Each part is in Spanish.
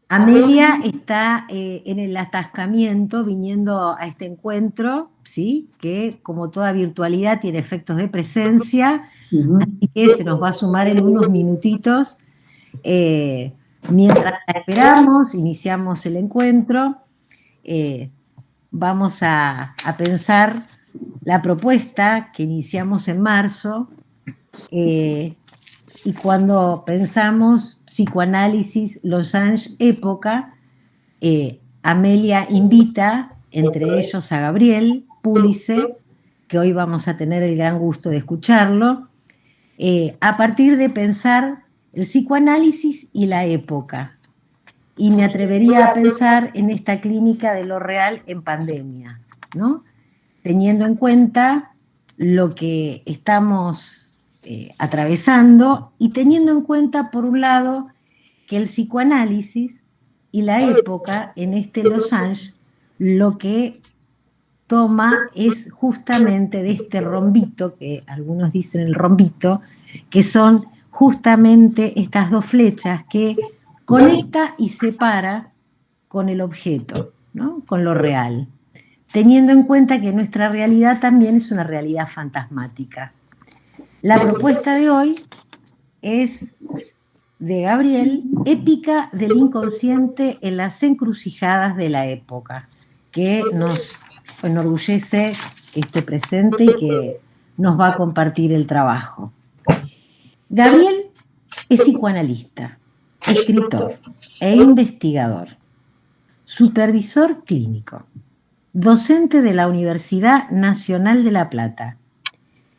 Amelia está en el atascamiento viniendo a este encuentro, ¿sí? Que como toda virtualidad tiene efectos de presencia, Ujú. así que se nos va a sumar en unos minutitos. Eh, Mientras la esperamos, iniciamos el encuentro, eh, vamos a pensar la propuesta que iniciamos en marzo, eh, y cuando pensamos psicoanálisis Losange época, Amelia invita, entre ellos a Gabriel Púlice, que hoy vamos a tener el gran gusto de escucharlo, a partir de pensar el psicoanálisis y la época. Y me atrevería a pensar en esta clínica de lo real en pandemia, ¿no? Teniendo en cuenta lo que estamos atravesando y teniendo en cuenta, por un lado, que el psicoanálisis y la época en este Losange lo que toma es justamente de este rombito, que algunos dicen el rombito, que son justamente estas dos flechas que conecta y separa con el objeto, ¿no? Con lo real, teniendo en cuenta que nuestra realidad también es una realidad fantasmática. La propuesta de hoy es de Gabriel, Épica del inconsciente en las encrucijadas de la época, que nos enorgullece que esté presente y que nos va a compartir el trabajo. Gabriel es psicoanalista, escritor e investigador, supervisor clínico, docente de la Universidad Nacional de La Plata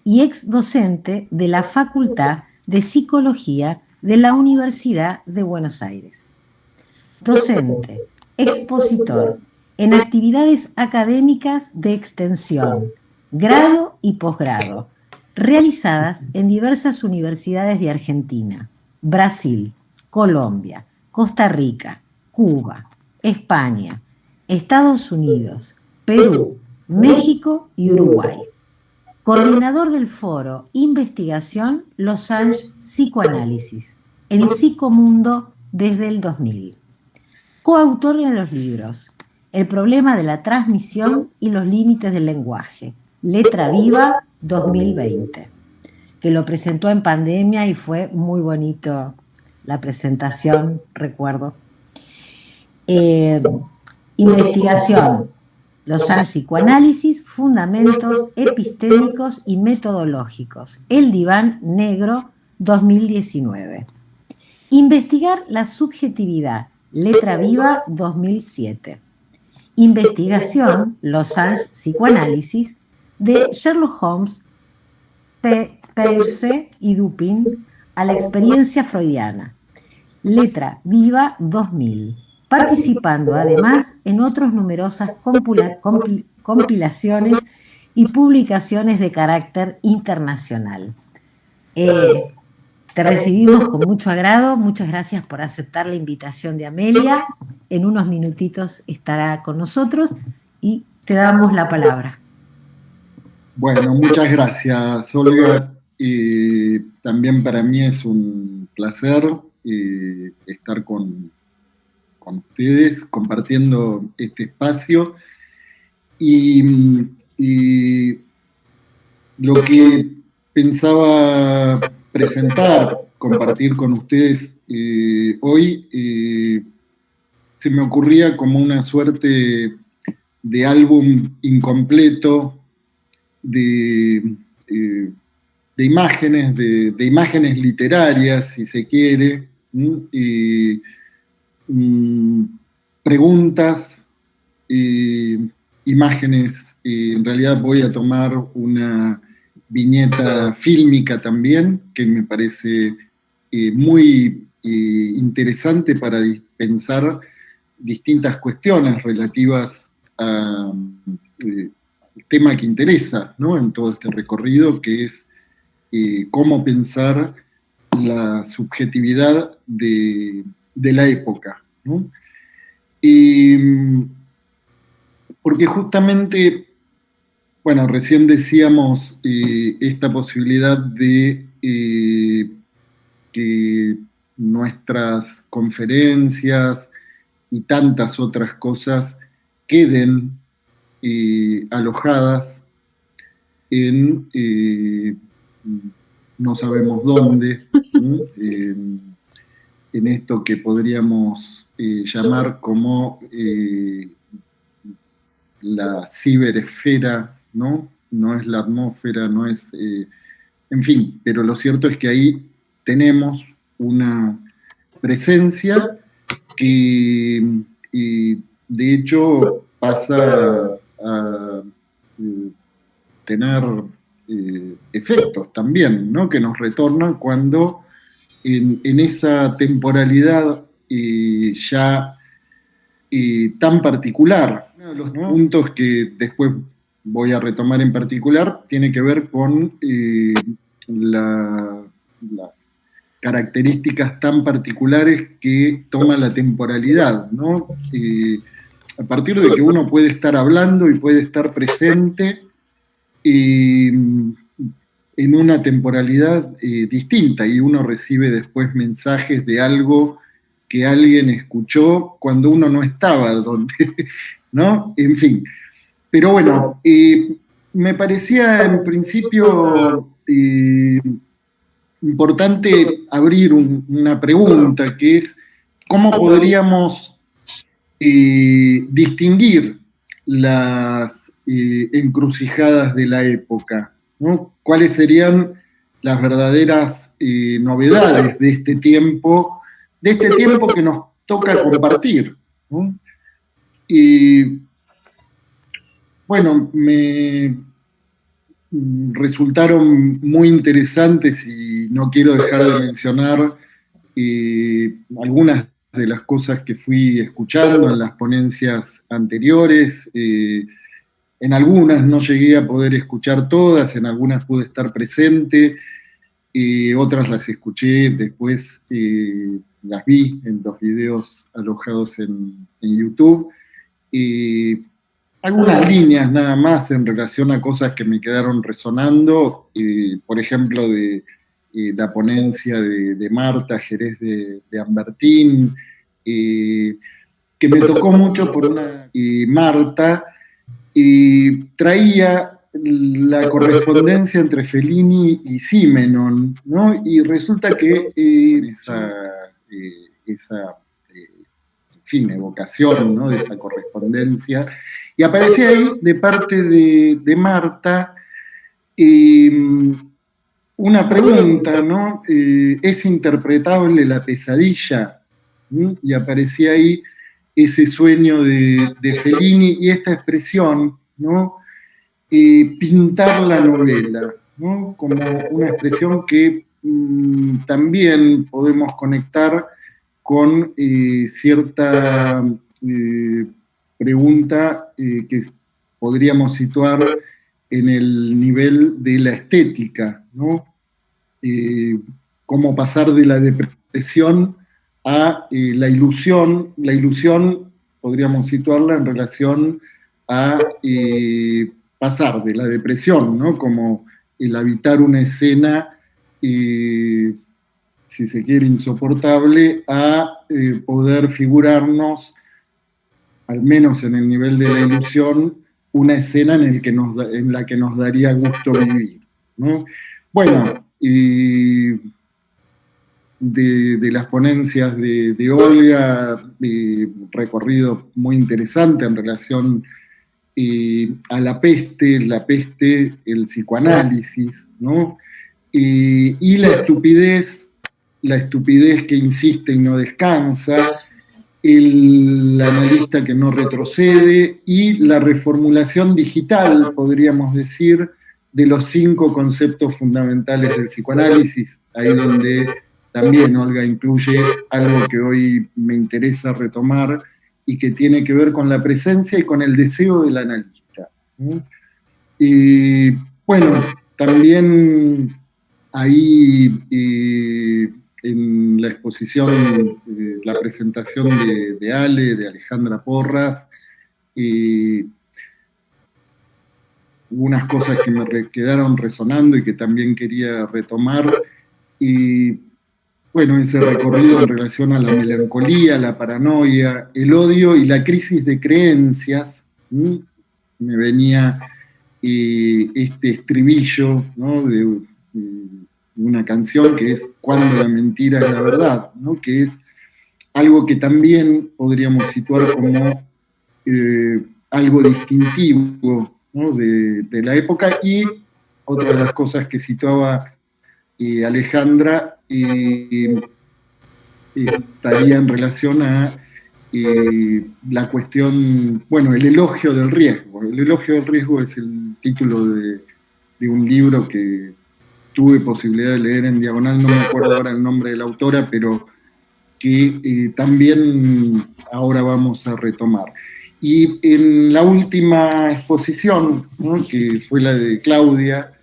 y ex docente de la Facultad de Psicología de la Universidad de Buenos Aires. Docente, expositor en actividades académicas de extensión, grado y posgrado, realizadas en diversas universidades de Argentina, Brasil, Colombia, Costa Rica, Cuba, España, Estados Unidos, Perú, México y Uruguay. Coordinador del foro Investigación Losange Psicoanálisis, en Psicomundo desde el 2000. Coautor en los libros El problema de la transmisión y los límites del lenguaje, Letra Viva 2020, que lo presentó en pandemia y fue muy bonito la presentación, recuerdo. Eh, Investigación, los psicoanálisis, fundamentos epistémicos y metodológicos, El Diván Negro 2019. Investigar la subjetividad, Letra Viva 2007. Investigación, Los psicoanálisis, de Sherlock Holmes, Peirce y Dupin a la experiencia freudiana, Letra Viva 2000, participando además en otras numerosas compilaciones y publicaciones de carácter internacional. Te recibimos con mucho agrado, muchas gracias por aceptar la invitación de Amelia. En unos minutitos estará con nosotros y te damos la palabra. Bueno, muchas gracias, Olga. También para mí es un placer estar con ustedes compartiendo este espacio. Y, y lo que pensaba presentar, compartir con ustedes hoy, se me ocurría como una suerte de álbum incompleto de, eh, de imágenes, de imágenes literarias, si se quiere, y, mm, preguntas, imágenes. En realidad voy a tomar una viñeta fílmica también, que me parece muy interesante para pensar distintas cuestiones relativas al tema que interesa, ¿no?, en todo este recorrido, que es cómo pensar la subjetividad de la época, ¿no? Porque justamente, bueno, recién decíamos esta posibilidad de que nuestras conferencias, y tantas otras cosas queden alojadas en no sabemos dónde, en esto que podríamos llamar como la ciberesfera, ¿no? No es la atmósfera, no es... en fin, pero lo cierto es que ahí tenemos una presencia que de hecho pasa a tener efectos también, ¿no? Que nos retornan cuando en esa temporalidad ya tan particular. Uno de los puntos que después voy a retomar en particular tiene que ver con las características tan particulares que toma la temporalidad, ¿no? A partir de que uno puede estar hablando y puede estar presente en una temporalidad distinta, y uno recibe después mensajes de algo que alguien escuchó cuando uno no estaba donde, ¿no? En fin. Pero bueno, me parecía en principio importante abrir una pregunta, que es cómo podríamos distinguir las encrucijadas de la época, ¿no? ¿Cuáles serían las verdaderas novedades de este tiempo que nos toca compartir, ¿no? Y bueno, me resultaron muy interesantes y no quiero dejar de mencionar algunas de las cosas que fui escuchando en las ponencias anteriores. En algunas no llegué a poder escuchar todas, en algunas pude estar presente, otras las escuché, después las vi en los videos alojados en YouTube. Algunas líneas nada más en relación a cosas que me quedaron resonando, por ejemplo, de la ponencia de Marta Jerez de Ambertín, que me tocó mucho por una Marta, traía la correspondencia entre Fellini y Simenon, ¿no? Y resulta que esa en fin, evocación, ¿no? De esa correspondencia, y aparecía ahí de parte de Marta una pregunta, ¿no? ¿Es interpretable la pesadilla? ¿Mm? Y aparecía ahí ese sueño de Fellini y esta expresión, ¿no? Pintar la novela, ¿no? Como una expresión que también podemos conectar con cierta pregunta que podríamos situar en el nivel de la estética, ¿no? Cómo pasar de la depresión a la ilusión. La ilusión podríamos situarla en relación a pasar de la depresión, ¿no? Como el habitar una escena, si se quiere, insoportable, a poder figurarnos, al menos en el nivel de la ilusión, una escena en la que nos daría gusto vivir, ¿no? Bueno, de las ponencias de Olga, recorrido muy interesante en relación a la peste, el psicoanálisis, ¿no? Y la estupidez que insiste y no descansa, el analista que no retrocede y la reformulación digital, podríamos decir, de los 5 conceptos fundamentales del psicoanálisis, ahí donde también Olga incluye algo que hoy me interesa retomar y que tiene que ver con la presencia y con el deseo del analista. Y bueno, también ahí en la exposición, la presentación de Ale, de Alejandra Porras, unas cosas que me quedaron resonando y que también quería retomar. Y bueno, ese recorrido en relación a la melancolía, la paranoia, el odio y la crisis de creencias. Me venía este estribillo, ¿no?, de una canción que es Cuando la mentira es la verdad, ¿no?, que es algo que también podríamos situar como algo distintivo, ¿no?, de la época. Y otra de las cosas que situaba Alejandra estaría en relación a la cuestión, bueno, el elogio del riesgo. El elogio del riesgo es el título de un libro que tuve posibilidad de leer en diagonal, no me acuerdo ahora el nombre de la autora, pero que también ahora vamos a retomar. Y en la última exposición, ¿no?, que fue la de Claudia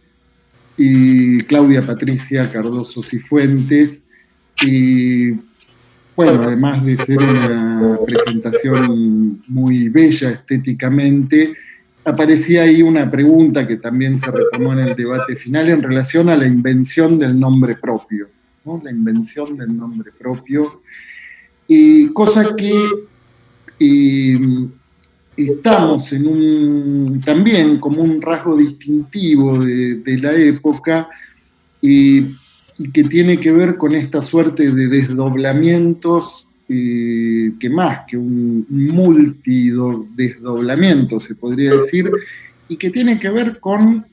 Patricia Cardoso Cifuentes, bueno, además de ser una presentación muy bella estéticamente, aparecía ahí una pregunta que también se retomó en el debate final en relación a la invención del nombre propio, ¿no?, la invención del nombre propio, cosa que estamos en también como un rasgo distintivo de la época, y que tiene que ver con esta suerte de desdoblamientos, que más que un multidesdoblamiento se podría decir, y que tiene que ver con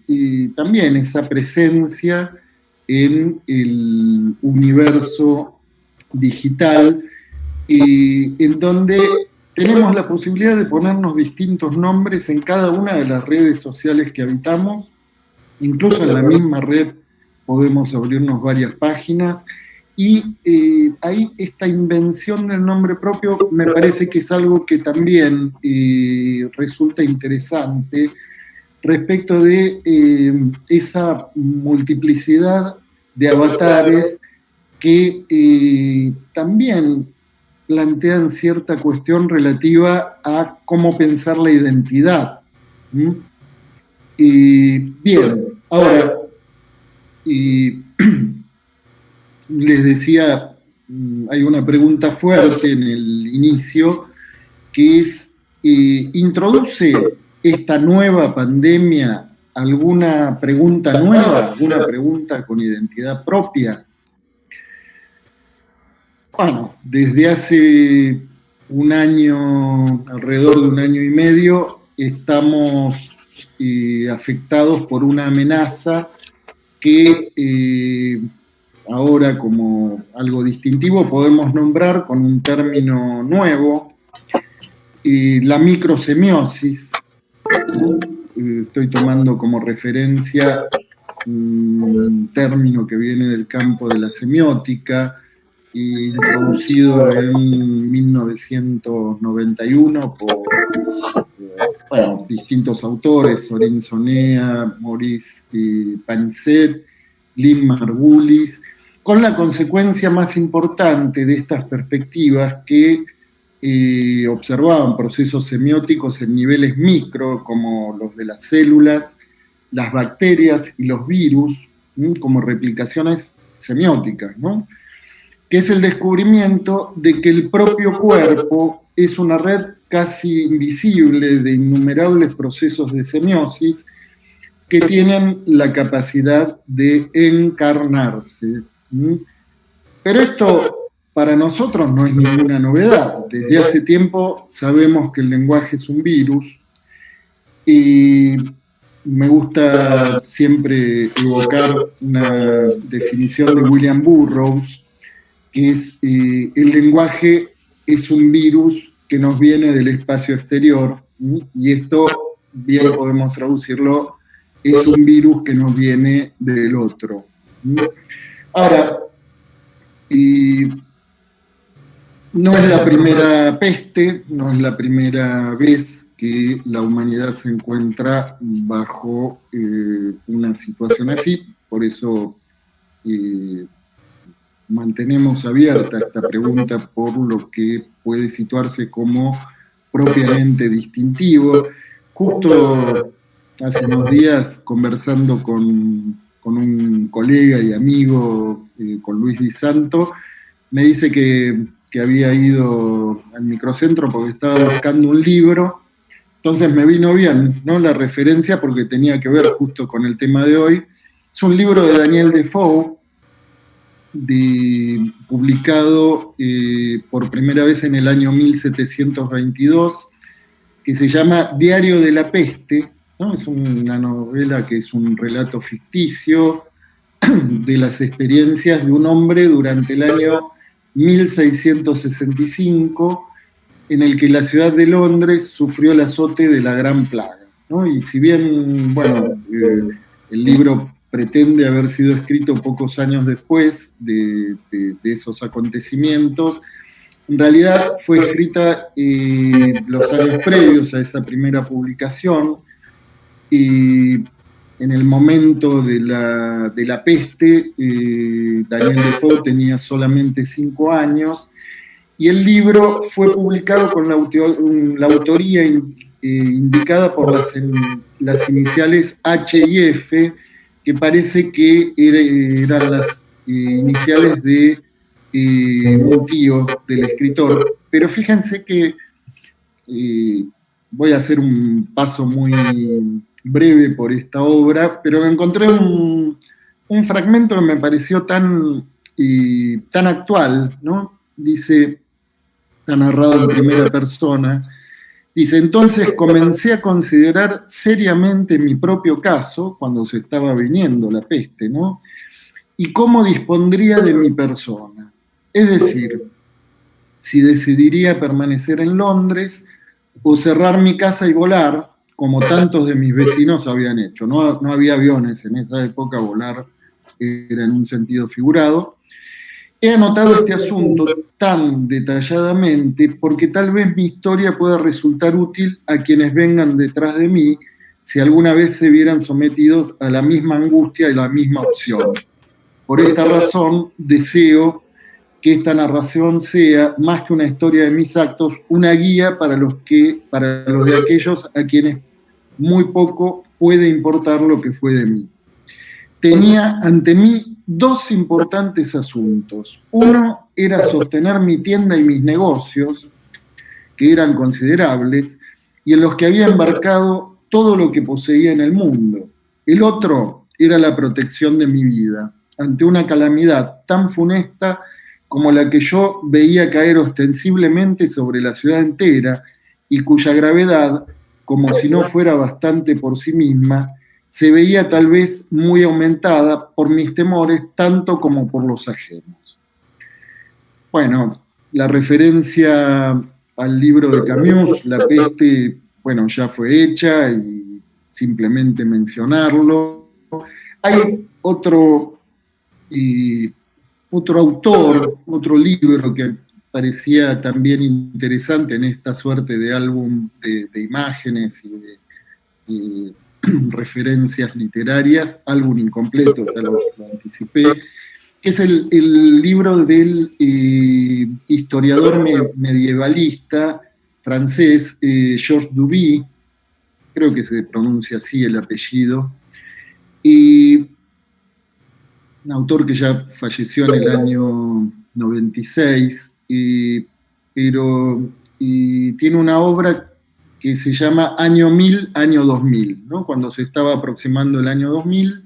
también esa presencia en el universo digital, en donde tenemos la posibilidad de ponernos distintos nombres en cada una de las redes sociales que habitamos. Incluso en la misma red podemos abrirnos varias páginas, y ahí esta invención del nombre propio me parece que es algo que también resulta interesante respecto de esa multiplicidad de avatares que también plantean cierta cuestión relativa a cómo pensar la identidad. Bien, ahora, les decía, hay una pregunta fuerte en el inicio, que es, ¿introduce esta nueva pandemia alguna pregunta nueva, alguna pregunta con identidad propia? Bueno, desde hace un año, alrededor de un año y medio, estamos afectados por una amenaza que ahora, como algo distintivo, podemos nombrar con un término nuevo, la microsemiosis. Estoy tomando como referencia un término que viene del campo de la semiótica, introducido en 1991 por distintos autores: Sorin Sonea, Maurice Panicet, Lynn Margulis, con la consecuencia más importante de estas perspectivas que observaban procesos semióticos en niveles micro, como los de las células, las bacterias y los virus, como replicaciones semióticas, ¿no?, que es el descubrimiento de que el propio cuerpo es una red casi invisible de innumerables procesos de semiosis que tienen la capacidad de encarnarse. Pero esto para nosotros no es ninguna novedad. Desde hace tiempo sabemos que el lenguaje es un virus, y me gusta siempre evocar una definición de William Burroughs, que es el lenguaje es un virus que nos viene del espacio exterior, y esto bien podemos traducirlo, es un virus que nos viene del otro. Ahora, no es la primera peste, no es la primera vez que la humanidad se encuentra bajo una situación así, por eso mantenemos abierta esta pregunta por lo que puede situarse como propiamente distintivo. Justo hace unos días, conversando con un colega y amigo con Luis Di Santo, me dice que había ido al microcentro porque estaba buscando un libro. Entonces me vino bien, ¿no?, la referencia, porque tenía que ver justo con el tema de hoy. Es un libro de Daniel Defoe, publicado por primera vez en el año 1722, que se llama Diario de la Peste, ¿no? Es una novela que es un relato ficticio de las experiencias de un hombre durante el año 1665, en el que la ciudad de Londres sufrió el azote de la Gran Plaga, ¿no? Y si bien, bueno, el libro pretende haber sido escrito pocos años después de esos acontecimientos, en realidad fue escrita los años previos a esa primera publicación, y en el momento de la peste, Daniel Defoe tenía solamente 5 años, y el libro fue publicado con la autoría indicada por las iniciales H y F, que parece que eran las iniciales de un tío del escritor. Pero fíjense que voy a hacer un paso muy breve por esta obra, pero me encontré un fragmento que me pareció tan actual, ¿no? Dice, está narrado en primera persona, dice: entonces comencé a considerar seriamente mi propio caso, cuando se estaba viniendo la peste, ¿no?, y cómo dispondría de mi persona. Es decir, si decidiría permanecer en Londres o cerrar mi casa y volar, como tantos de mis vecinos habían hecho. No había aviones en esa época, volar era en un sentido figurado. He anotado este asunto tan detalladamente porque tal vez mi historia pueda resultar útil a quienes vengan detrás de mí si alguna vez se vieran sometidos a la misma angustia y la misma opción. Por esta razón, deseo que esta narración sea, más que una historia de mis actos, una guía para los de aquellos a quienes muy poco puede importar lo que fue de mí. Tenía ante mí 2 importantes asuntos. Uno era sostener mi tienda y mis negocios, que eran considerables, y en los que había embarcado todo lo que poseía en el mundo. El otro era la protección de mi vida ante una calamidad tan funesta como la que yo veía caer ostensiblemente sobre la ciudad entera, y cuya gravedad, como si no fuera bastante por sí misma, se veía tal vez muy aumentada por mis temores tanto como por los ajenos. Bueno, la referencia al libro de Camus, La peste, bueno, ya fue hecha, y simplemente mencionarlo. Hay otro autor, otro libro que parecía también interesante en esta suerte de álbum de imágenes y de referencias literarias, álbum incompleto, ya lo anticipé, que es el libro del historiador medievalista francés Georges Duby, creo que se pronuncia así el apellido, y un autor que ya falleció en el año 96, pero tiene una obra que se llama Año 1000, Año 2000, ¿no? Cuando se estaba aproximando el año 2000,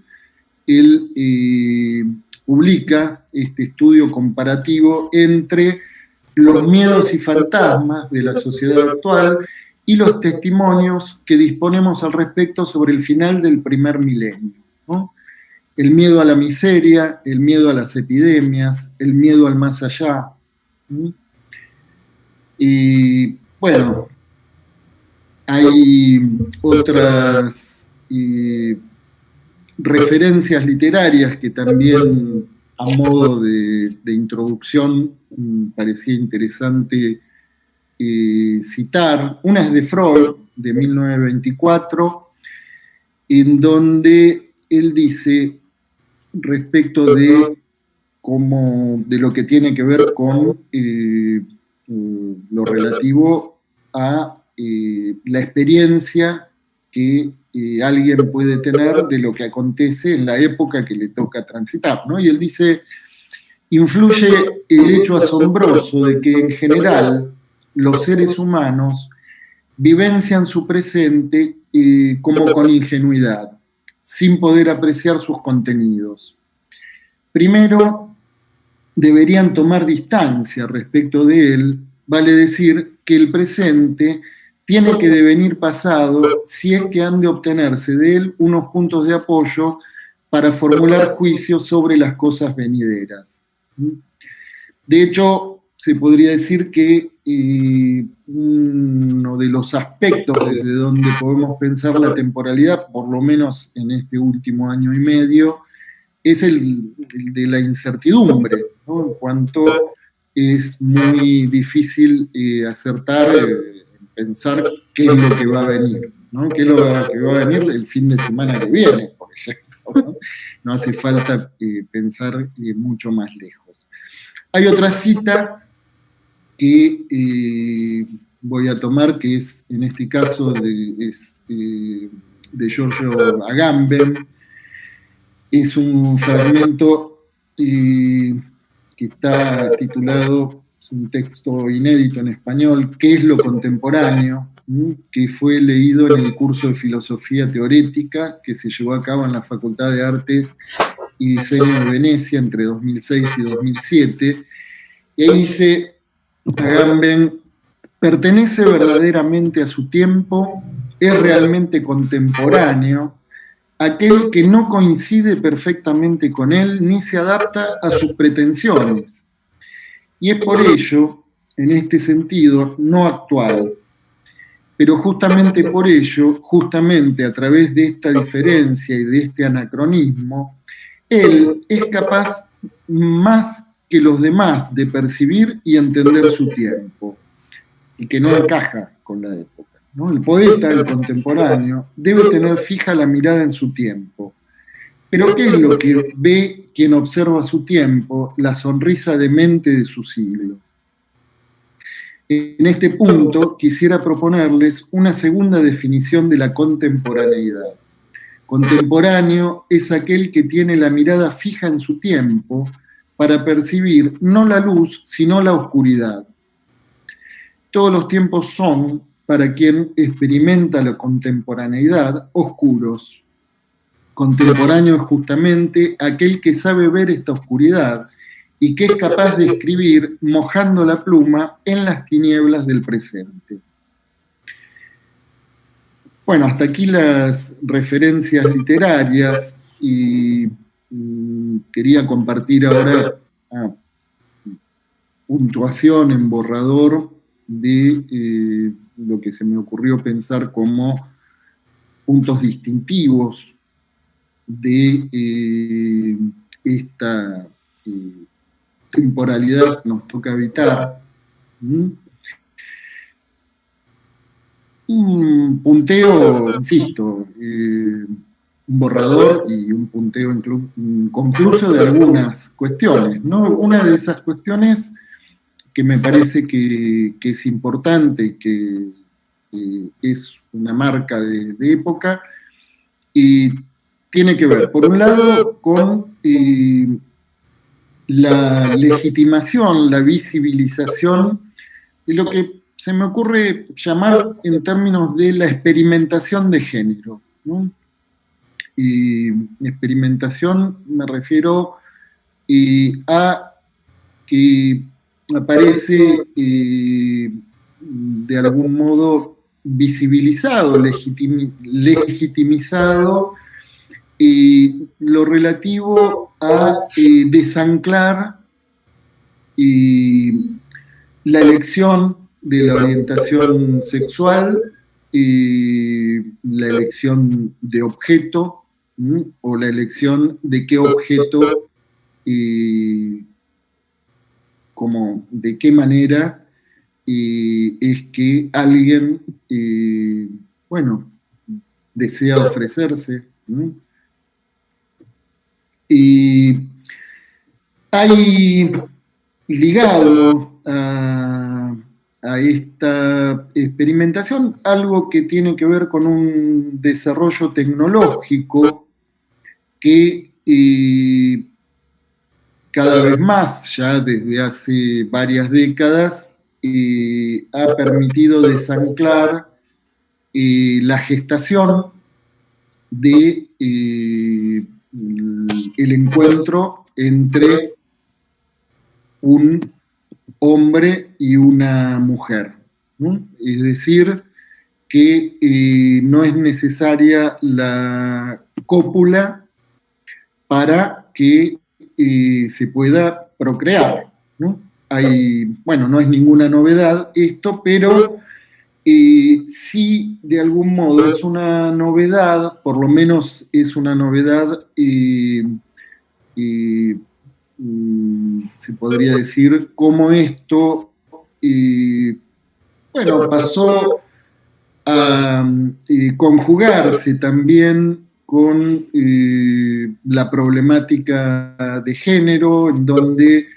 él publica este estudio comparativo entre los miedos y fantasmas de la sociedad actual y los testimonios que disponemos al respecto sobre el final del primer milenio, ¿no? El miedo a la miseria, el miedo a las epidemias, el miedo al más allá. Y bueno, hay otras referencias literarias que también, a modo de introducción, parecía interesante citar. Una es de Freud, de 1924, en donde él dice, respecto de lo que tiene que ver con lo relativo a la experiencia que alguien puede tener de lo que acontece en la época que le toca transitar, ¿no? Y él dice: influye el hecho asombroso de que en general los seres humanos vivencian su presente como con ingenuidad, sin poder apreciar sus contenidos. Primero, deberían tomar distancia respecto de él, vale decir que el presente tiene que devenir pasado si es que han de obtenerse de él unos puntos de apoyo para formular juicios sobre las cosas venideras. De hecho, se podría decir que uno de los aspectos desde donde podemos pensar la temporalidad, por lo menos en este último año y medio, es el de la incertidumbre, ¿no? En cuanto es muy difícil acertar, pensar qué es lo que va a venir, ¿no? ¿Qué es lo que va a venir el fin de semana que viene, por ejemplo, ¿no? No hace falta pensar mucho más lejos. Hay otra cita que voy a tomar, que es en este caso de Giorgio Agamben. Es un fragmento que está titulado, es un texto inédito en español, ¿Qué es lo contemporáneo?, que fue leído en el curso de Filosofía Teorética que se llevó a cabo en la Facultad de Artes y Diseño de Venecia entre 2006 y 2007. Y ahí dice Agamben: pertenece verdaderamente a su tiempo, es realmente contemporáneo, aquel que no coincide perfectamente con él ni se adapta a sus pretensiones. Y es por ello, en este sentido, no actual. Pero justamente por ello, justamente a través de esta diferencia y de este anacronismo, él es capaz más que los demás de percibir y entender su tiempo, y que no encaja con la época, ¿no? El poeta, el contemporáneo, debe tener fija la mirada en su tiempo. Pero ¿qué es lo que ve quien observa su tiempo? La sonrisa demente de su siglo. En este punto quisiera proponerles una segunda definición de la contemporaneidad. Contemporáneo es aquel que tiene la mirada fija en su tiempo para percibir no la luz, sino la oscuridad. Todos los tiempos son, para quien experimenta la contemporaneidad, oscuros. Contemporáneo es justamente aquel que sabe ver esta oscuridad y que es capaz de escribir mojando la pluma en las tinieblas del presente. Bueno, hasta aquí las referencias literarias y quería compartir ahora puntuación en borrador de lo que se me ocurrió pensar como puntos distintivos de esta temporalidad que nos toca habitar. Un punteo, insisto, un borrador y un punteo concluso de algunas cuestiones, ¿no? Una de esas cuestiones que me parece que es importante, que es una marca de época, y tiene que ver, por un lado, con la legitimación, la visibilización de lo que se me ocurre llamar en términos de la experimentación de género, ¿no? Y experimentación me refiero a que aparece de algún modo visibilizado, legitimizado lo relativo a desanclar la elección de la orientación sexual, la elección de objeto, o la elección de qué objeto, como de qué manera es que alguien, bueno, desea ofrecerse. Y hay ligado a esta experimentación algo que tiene que ver con un desarrollo tecnológico que cada vez más, ya desde hace varias décadas, ha permitido desanclar la gestación de el encuentro entre un hombre y una mujer, ¿no? Es decir, que no es necesaria la cópula para que se pueda procrear, ¿no? Bueno, no es ninguna novedad esto, pero sí, de algún modo es una novedad, por lo menos es una novedad, se podría decir, cómo esto, bueno, pasó a conjugarse también con la problemática de género, en donde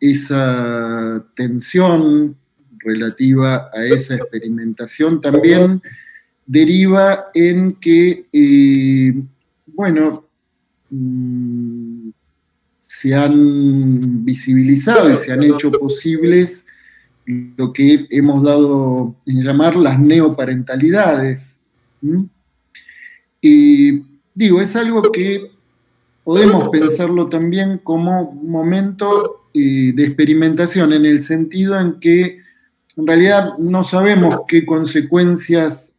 esa tensión relativa a esa experimentación también deriva en que, bueno, se han visibilizado y se han hecho posibles lo que hemos dado en llamar las neoparentalidades. Y digo, es algo que podemos pensarlo también como un momento de experimentación, en el sentido en que en realidad no sabemos qué consecuencias,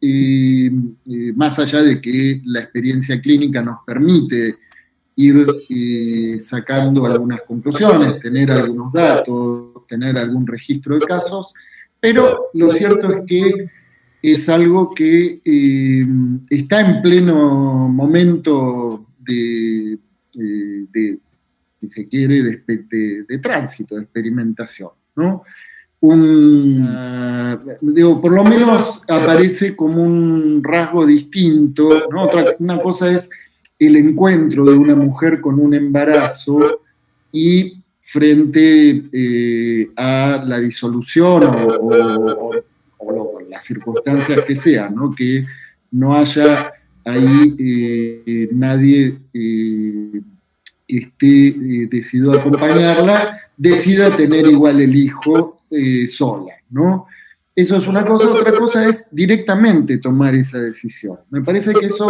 más allá de que la experiencia clínica nos permite ir sacando algunas conclusiones, tener algunos datos, tener algún registro de casos, pero lo cierto es que es algo que está en pleno momento si se quiere, de tránsito, de experimentación, ¿no? Digo, por lo menos aparece como un rasgo distinto, ¿no? Una cosa es el encuentro de una mujer con un embarazo y frente a la disolución o las circunstancias que sean, ¿no? Que no haya ahí nadie que esté decidido a acompañarla, decida tener igual el hijo sola, ¿no? Eso es una cosa. Otra cosa es directamente tomar esa decisión. Me parece que eso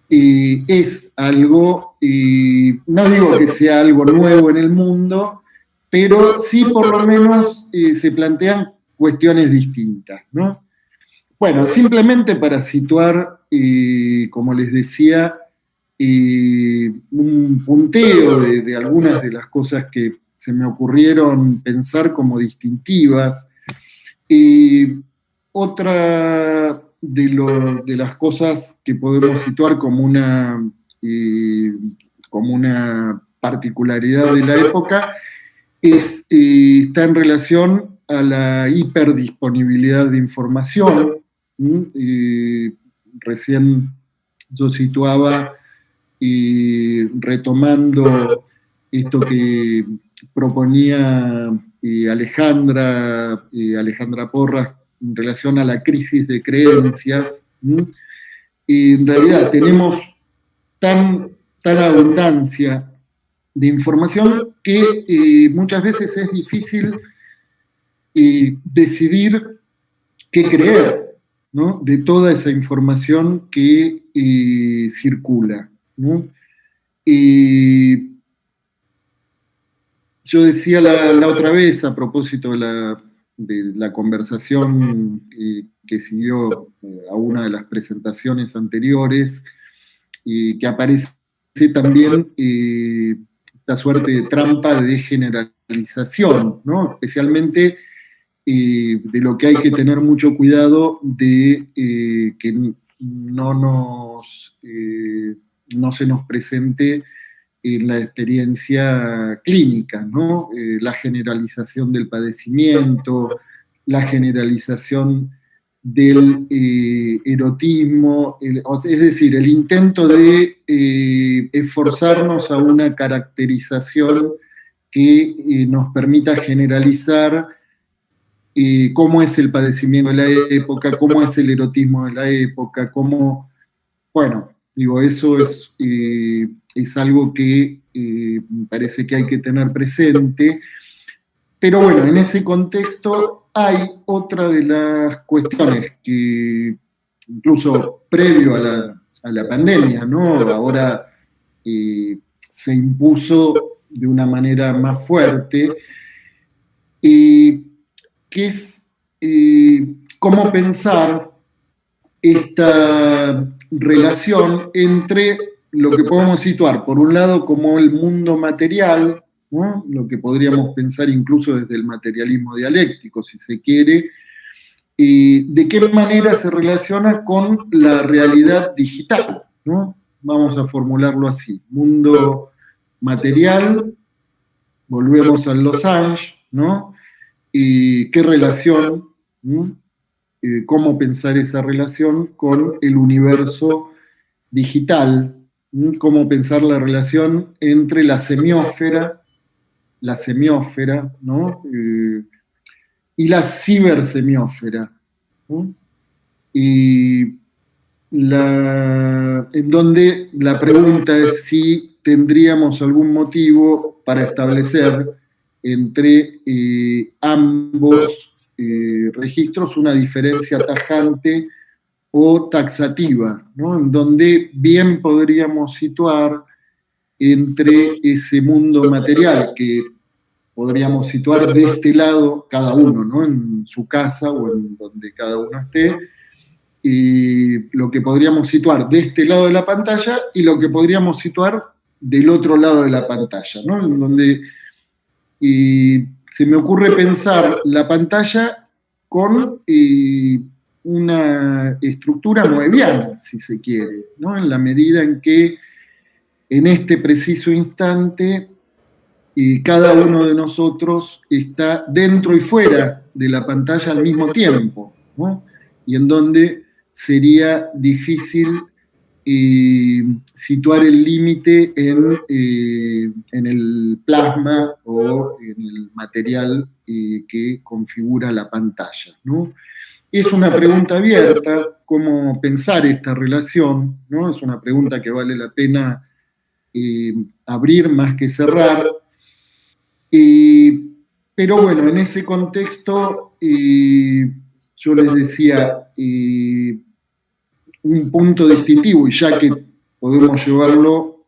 es algo, no digo que sea algo nuevo en el mundo, pero sí por lo menos se plantean cuestiones distintas, ¿no? Bueno, simplemente para situar, como les decía, un punteo de algunas de las cosas que se me ocurrieron pensar como distintivas. Otra de las cosas que podemos situar como una particularidad de la época está en relación a la hiperdisponibilidad de información. Recién yo situaba, retomando esto que proponía Alejandra Porras en relación a la crisis de creencias. Y en realidad tenemos tan abundancia de información que muchas veces es difícil decidir qué creer, ¿no? De toda esa información que circula, ¿no? Yo decía la otra vez, a propósito de la conversación que siguió a una de las presentaciones anteriores, que aparece también esta suerte de trampa de generalización, ¿no? Especialmente de lo que hay que tener mucho cuidado de que no se nos presente en la experiencia clínica, ¿no? La generalización del padecimiento, la generalización del erotismo, es decir, el intento de esforzarnos a una caracterización que nos permita generalizar cómo es el padecimiento de la época, cómo es el erotismo de la época, cómo, bueno, digo, eso es es algo que me parece que hay que tener presente. Pero bueno, en ese contexto hay otra de las cuestiones que incluso previo a la pandemia, ¿no? Ahora se impuso de una manera más fuerte, que es cómo pensar esta relación entre lo que podemos situar, por un lado, como el mundo material, ¿no? Lo que podríamos pensar incluso desde el materialismo dialéctico, si se quiere, de qué manera se relaciona con la realidad digital, ¿no? Vamos a formularlo así. Mundo material, volvemos al Losange, ¿no? Y qué relación, ¿no? Cómo pensar esa relación con el universo digital, ¿no? Cómo pensar la relación entre la semiósfera, ¿no? Y la cibersemiósfera, ¿no? Y en donde la pregunta es si tendríamos algún motivo para establecer entre ambos registros una diferencia tajante o taxativa, ¿no? En donde bien podríamos situar entre ese mundo material que podríamos situar de este lado cada uno, ¿no? En su casa o en donde cada uno esté, y lo que podríamos situar de este lado de la pantalla y lo que podríamos situar del otro lado de la pantalla, ¿no? En donde se me ocurre pensar la pantalla con una estructura moebiana, si se quiere, ¿no? En la medida en que en este preciso instante cada uno de nosotros está dentro y fuera de la pantalla al mismo tiempo, ¿no? Y en donde sería difícil situar el límite en el plasma o en el material que configura la pantalla, ¿no? Es una pregunta abierta, cómo pensar esta relación, ¿no? Es una pregunta que vale la pena abrir más que cerrar. Pero bueno, en ese contexto yo les decía un punto distintivo, y ya que podemos llevarlo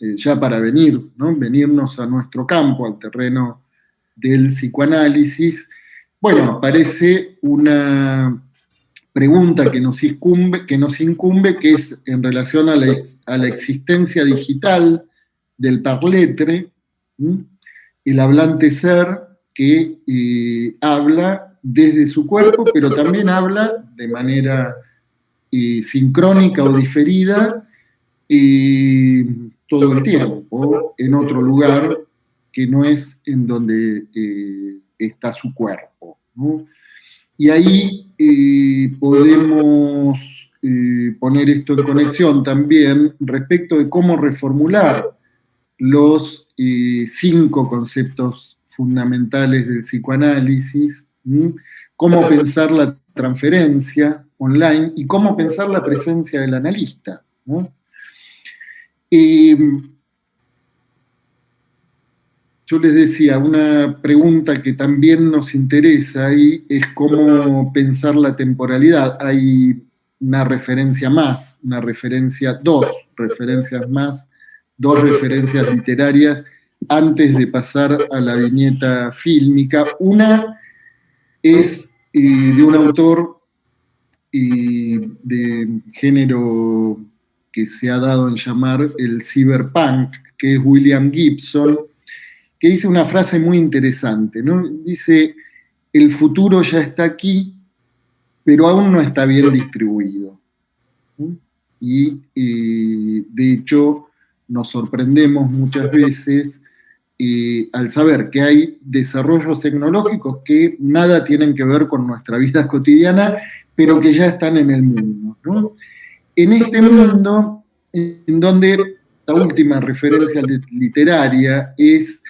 ya para venir, ¿no? Venirnos a nuestro campo, al terreno del psicoanálisis, bueno, aparece una pregunta que nos incumbe, que es en relación a la existencia digital del parletre, el hablante ser que habla desde su cuerpo, pero también habla de manera sincrónica o diferida todo el tiempo, en otro lugar que no es en donde está su cuerpo, ¿no? Y ahí podemos poner esto en conexión también respecto de cómo reformular los 5 conceptos fundamentales del psicoanálisis, cómo pensar la transferencia online y cómo pensar la presencia del analista, ¿no? Yo les decía, una pregunta que también nos interesa ahí es cómo pensar la temporalidad. Hay una referencia más, dos referencias más, 2 referencias literarias antes de pasar a la viñeta fílmica. Una es de un autor de género que se ha dado en llamar el cyberpunk, que es William Gibson, que dice una frase muy interesante, ¿no? Dice, el futuro ya está aquí, pero aún no está bien distribuido. Y de hecho, nos sorprendemos muchas veces al saber que hay desarrollos tecnológicos que nada tienen que ver con nuestra vida cotidiana, pero que ya están en el mundo, ¿no? En este mundo, en donde la última referencia literaria es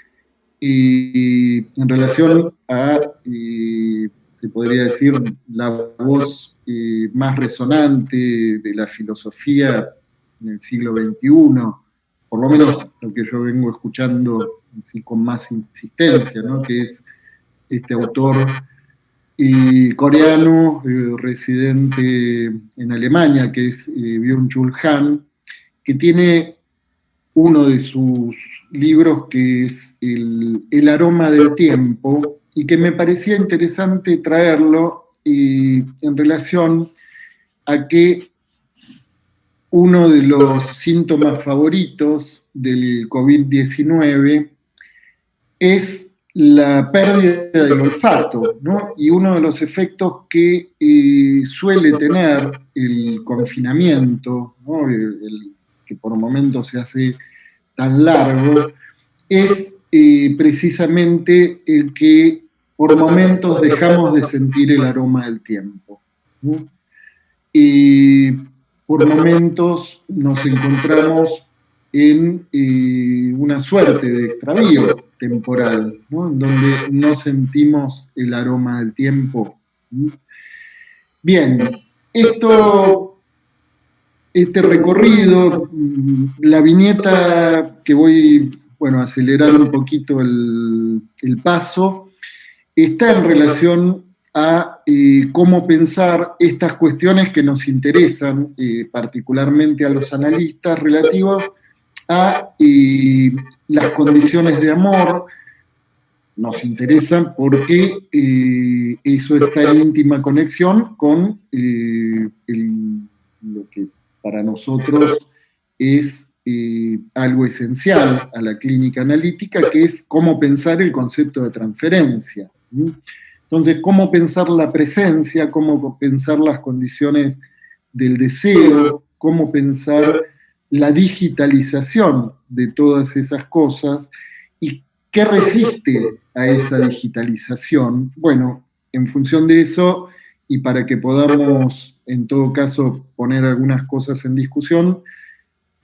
en relación a, se podría decir, la voz más resonante de la filosofía en el siglo XXI, por lo menos lo que yo vengo escuchando así, con más insistencia, ¿no? Que es este autor coreano residente en Alemania, que es Byung-Chul Han, que tiene uno de sus libros que es El aroma del tiempo, y que me parecía interesante traerlo en relación a que uno de los síntomas favoritos del COVID-19 es la pérdida del olfato, ¿no? Y uno de los efectos que suele tener el confinamiento, ¿no? Que por momentos se hace tan largo, es precisamente el que por momentos dejamos de sentir el aroma del tiempo, ¿no? Y por momentos nos encontramos en una suerte de extravío temporal, ¿no? En donde no sentimos el aroma del tiempo. Bien, este recorrido, la viñeta que voy, bueno, a acelerar un poquito el paso, está en relación a cómo pensar estas cuestiones que nos interesan, particularmente a los analistas, relativos a las condiciones de amor. Nos interesan porque eso está en íntima conexión con lo que para nosotros es algo esencial a la clínica analítica, que es cómo pensar el concepto de transferencia. Entonces, cómo pensar la presencia, cómo pensar las condiciones del deseo, cómo pensar la digitalización de todas esas cosas y qué resiste a esa digitalización. Bueno, en función de eso, y para que podamos, en todo caso, poner algunas cosas en discusión,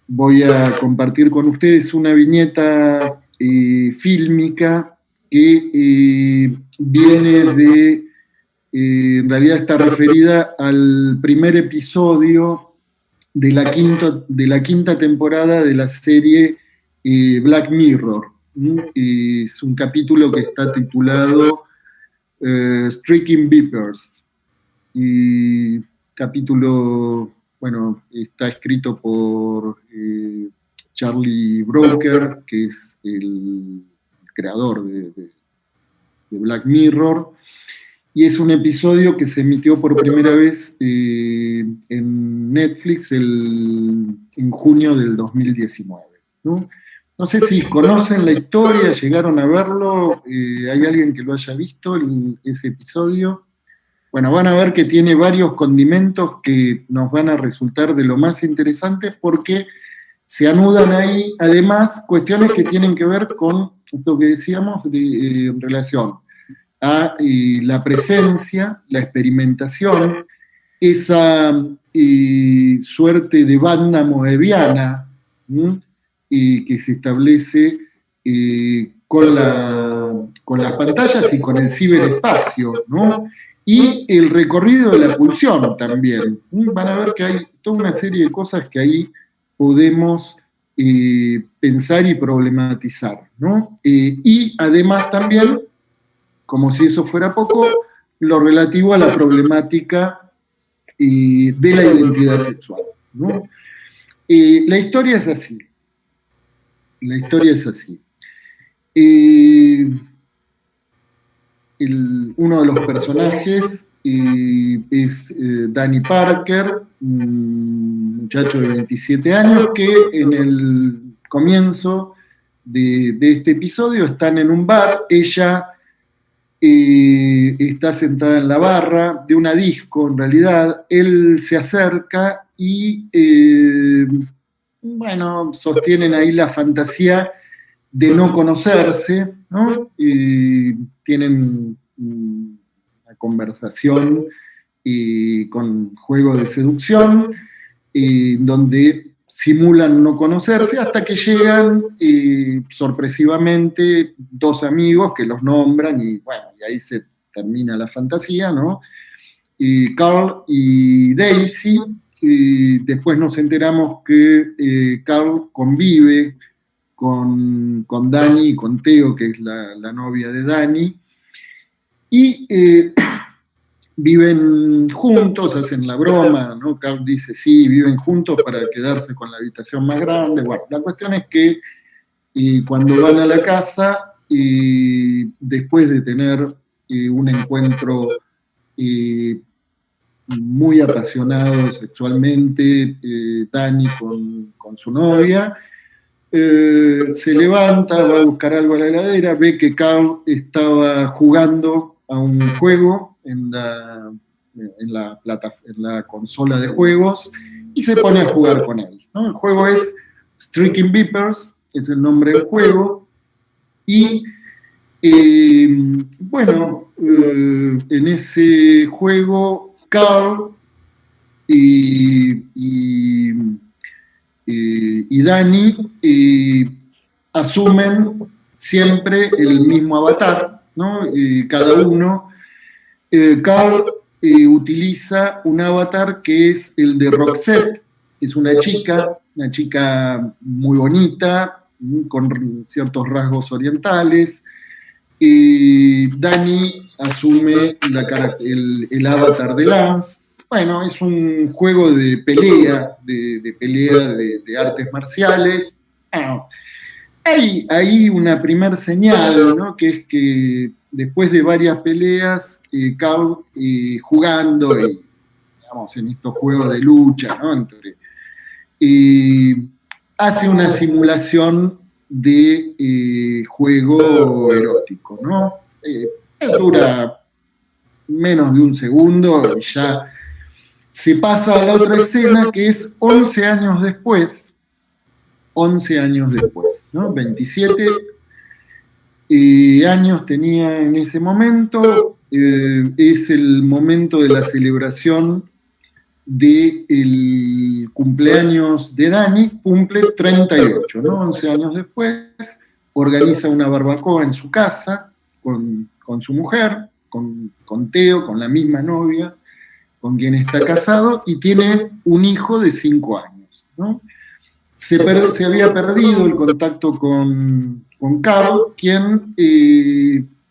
voy a compartir con ustedes una viñeta fílmica que viene de, en realidad está referida al primer episodio de la quinta temporada de la serie Black Mirror. Es un capítulo que está titulado Striking Vipers. Y capítulo, bueno, está escrito por Charlie Brooker, que es el creador de Black Mirror, y es un episodio que se emitió por primera vez en Netflix en junio del 2019, ¿no? No sé si conocen la historia, llegaron a verlo, ¿hay alguien que lo haya visto, ese episodio? Bueno, van a ver que tiene varios condimentos que nos van a resultar de lo más interesantes porque se anudan ahí, además, cuestiones que tienen que ver con esto que decíamos en relación a la presencia, la experimentación, esa suerte de banda moebiana que se establece con las pantallas y con el ciberespacio, ¿no? Y el recorrido de la pulsión también. Van a ver que hay toda una serie de cosas que ahí podemos pensar y problematizar, ¿no? Y además también, como si eso fuera poco, lo relativo a la problemática de la identidad sexual, ¿no? La historia es así. La historia es así. Uno de los personajes es Danny Parker, un muchacho de 27 años que en el comienzo de este episodio están en un bar. Ella está sentada en la barra de una disco, en realidad. Él se acerca y, bueno, sostienen ahí la fantasía de no conocerse, ¿no? Tienen una conversación con juego de seducción, donde simulan no conocerse hasta que llegan sorpresivamente dos amigos que los nombran y bueno, y ahí se termina la fantasía, ¿no? Carl y Daisy, y después nos enteramos que Carl convive con Dani y con Teo, que es la novia de Dani, y viven juntos, hacen la broma, ¿no? Carl dice, sí, viven juntos para quedarse con la habitación más grande. Bueno, la cuestión es que cuando van a la casa, después de tener un encuentro muy apasionado sexualmente, Dani con su novia, se levanta, va a buscar algo a la heladera, ve que Carl estaba jugando a un juego en la consola de juegos y se pone a jugar con él, ¿no? El juego es Striking Vipers, es el nombre del juego, y bueno, en ese juego Carl y Dani asumen siempre el mismo avatar, ¿no? Cada uno. Carl utiliza un avatar que es el de Roxette, es una chica muy bonita, con ciertos rasgos orientales. Dani asume el avatar de Lance. Bueno, es un juego de pelea, de artes marciales. Bueno, hay una primer señal, ¿no? Que es que después de varias peleas, Carl jugando digamos, en estos juegos de lucha, ¿no? Hace una simulación de juego erótico, ¿no? Dura menos de un segundo y ya se pasa a la otra escena, que es 11 años después, 11 años después, ¿no? 27 años tenía en ese momento, es el momento de la celebración del cumpleaños de Dani, cumple 38, ¿no? 11 años después, organiza una barbacoa en su casa con su mujer, con Teo, con la misma novia, con quien está casado, y tiene un hijo de 5 años, ¿no? Se había perdido el contacto con Carl, quien,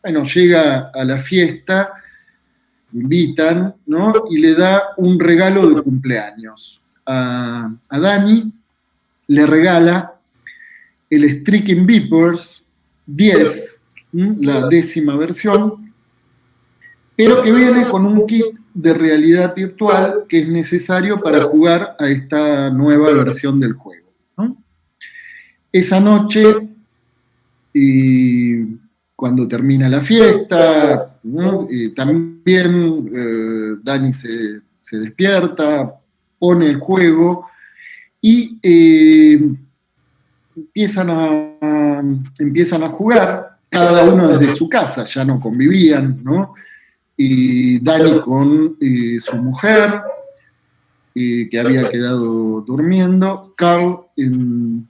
bueno, llega a la fiesta, lo invitan, ¿no? Y le da un regalo de cumpleaños a Dani, le regala el Striking Vipers 10, la 10ª versión, pero que viene con un kit de realidad virtual que es necesario para jugar a esta nueva versión del juego, ¿no? Esa noche, cuando termina la fiesta, ¿no? También Dani se despierta, pone el juego y empiezan a jugar, cada uno desde su casa, ya no convivían, ¿no? Y Dani con su mujer, que había quedado durmiendo, Carl en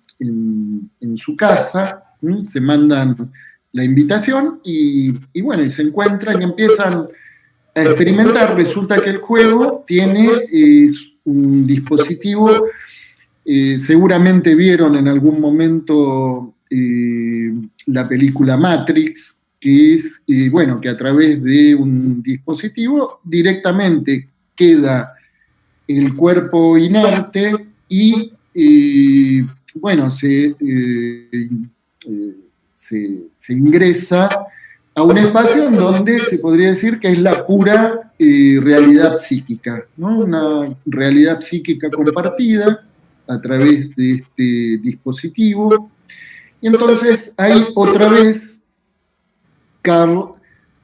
su casa, ¿sí? Se mandan la invitación y bueno, y se encuentran y empiezan a experimentar. Resulta que el juego tiene un dispositivo, seguramente vieron en algún momento la película Matrix, que es, bueno, que a través de un dispositivo directamente queda el cuerpo inerte y, bueno, se ingresa a un espacio en donde se podría decir que es la pura realidad psíquica, ¿no? Una realidad psíquica compartida a través de este dispositivo. Y entonces ahí otra vez Carl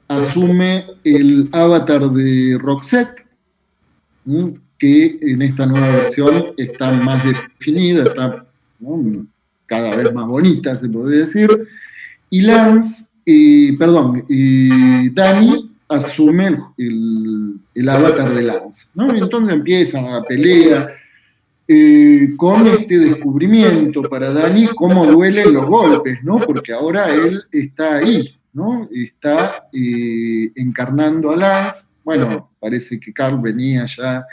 asume el avatar de Roxette, que en esta nueva versión está más definida, está, ¿no?, cada vez más bonita, se podría decir, y Dani asume el avatar de Lance, ¿no? Y entonces empiezan a pelea con este descubrimiento para Dani cómo duelen los golpes, ¿no? Porque ahora él está ahí, ¿no? Está encarnando a Lance. Bueno, parece que Carl venía ya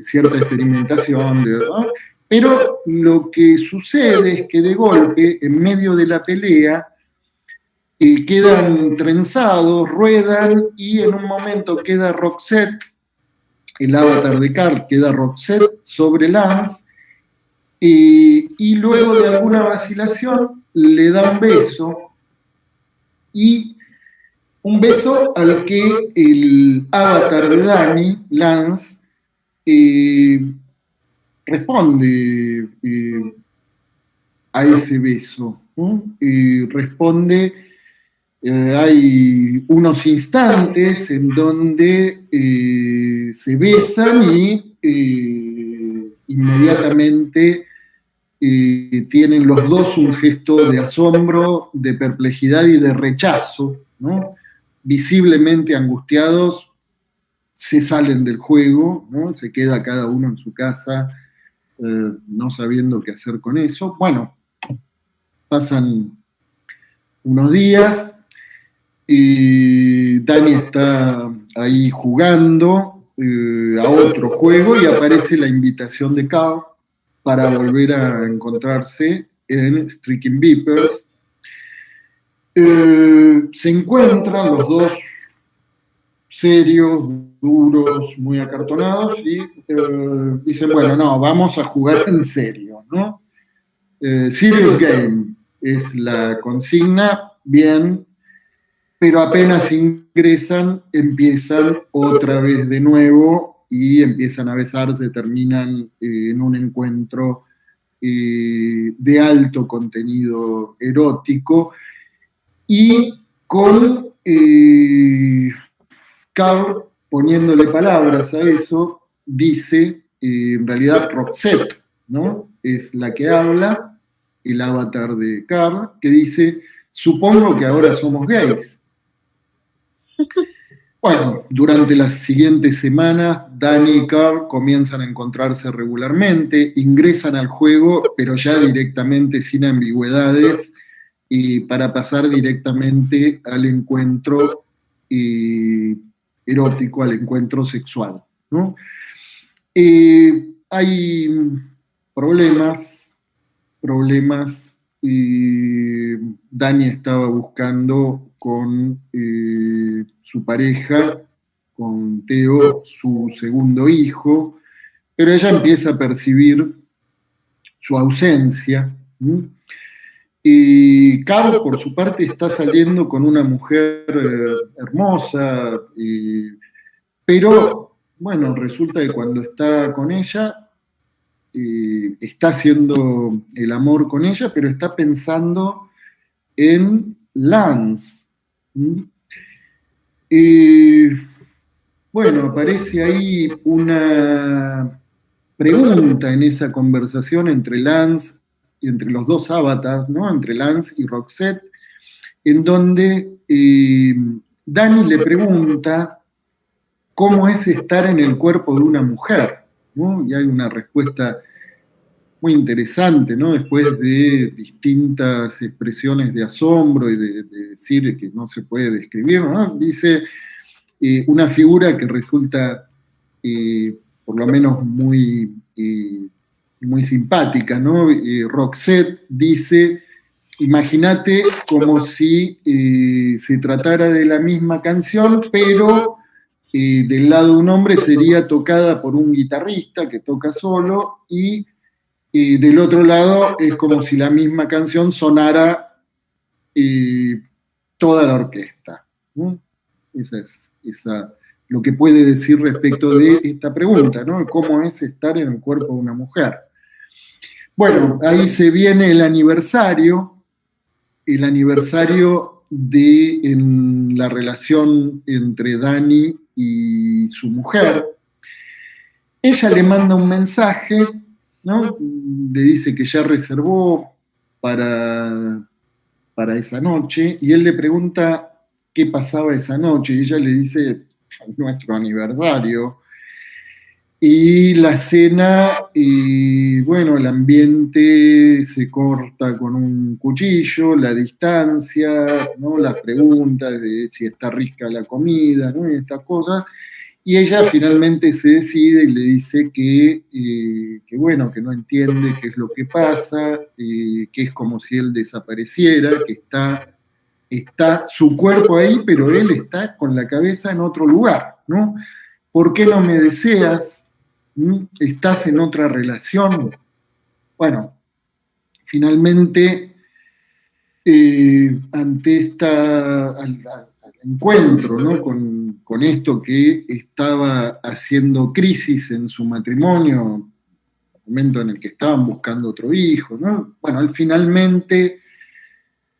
cierta experimentación, ¿no? Pero lo que sucede es que de golpe, en medio de la pelea, quedan trenzados, ruedan, y en un momento queda Roxette, el avatar de Carl, queda Roxette sobre Lance, y luego de alguna vacilación le da un beso, y un beso al que el avatar de Dani, Lance, responde a ese beso, ¿no? Responde, hay unos instantes en donde se besan y inmediatamente tienen los dos un gesto de asombro, de perplejidad y de rechazo, ¿no? Visiblemente angustiados, se salen del juego, ¿no? Se queda cada uno en su casa, no sabiendo qué hacer con eso. Bueno, pasan unos días y Dani está ahí jugando a otro juego, y aparece la invitación de Carl para volver a encontrarse en Striking Vipers. Se encuentran los dos serios, duros, muy acartonados, y dicen, bueno, no, vamos a jugar en serio, ¿no? Serious game es la consigna, bien, pero apenas ingresan, empiezan otra vez de nuevo y empiezan a besarse, terminan en un encuentro de alto contenido erótico, y con Carl, poniéndole palabras a eso, dice, en realidad Roxette, ¿no? Es la que habla, el avatar de Carl, que dice, supongo que ahora somos gays. Bueno, durante las siguientes semanas, Dani y Carl comienzan a encontrarse regularmente, ingresan al juego, pero ya directamente sin ambigüedades, y para pasar directamente al encuentro erótico, al encuentro sexual, ¿no? Hay problemas. Dani estaba buscando con su pareja, con Theo, su segundo hijo, pero ella empieza a percibir su ausencia. Y Carl, por su parte, está saliendo con una mujer hermosa, pero bueno, resulta que cuando está con ella, está haciendo el amor con ella, pero está pensando en Lance. Bueno, aparece ahí una pregunta en esa conversación entre Lance y entre los dos avatars, ¿no? Entre Lance y Roxette, en donde Dani le pregunta cómo es estar en el cuerpo de una mujer, ¿no? Y hay una respuesta muy interesante, ¿no? Después de distintas expresiones de asombro y de decir que no se puede describir, ¿no? Dice una figura que resulta por lo menos muy simpática, ¿no? Roxette dice, imagínate como si se tratara de la misma canción, pero del lado de un hombre sería tocada por un guitarrista que toca solo, y del otro lado es como si la misma canción sonara toda la orquesta, ¿no? Esa es lo que puede decir respecto de esta pregunta, ¿no? ¿Cómo es estar en el cuerpo de una mujer? Bueno, ahí se viene el aniversario de la relación entre Dani y su mujer. Ella le manda un mensaje, ¿no? Le dice que ya reservó para esa noche, y él le pregunta qué pasaba esa noche, y ella le dice, nuestro aniversario. Y la cena, bueno, el ambiente se corta con un cuchillo, la distancia, ¿no? Las preguntas de si está rica la comida, ¿no? Y estas cosas. y ella finalmente se decide y le dice bueno, que no entiende qué es lo que pasa, que es como si él desapareciera, que está su cuerpo ahí, pero él está con la cabeza en otro lugar, ¿no? ¿Por qué no me deseas? ¿Estás en otra relación? Bueno, finalmente, ante al encuentro, ¿no? con esto que estaba haciendo crisis en su matrimonio, el momento en el que estaban buscando otro hijo, ¿no? Bueno, él finalmente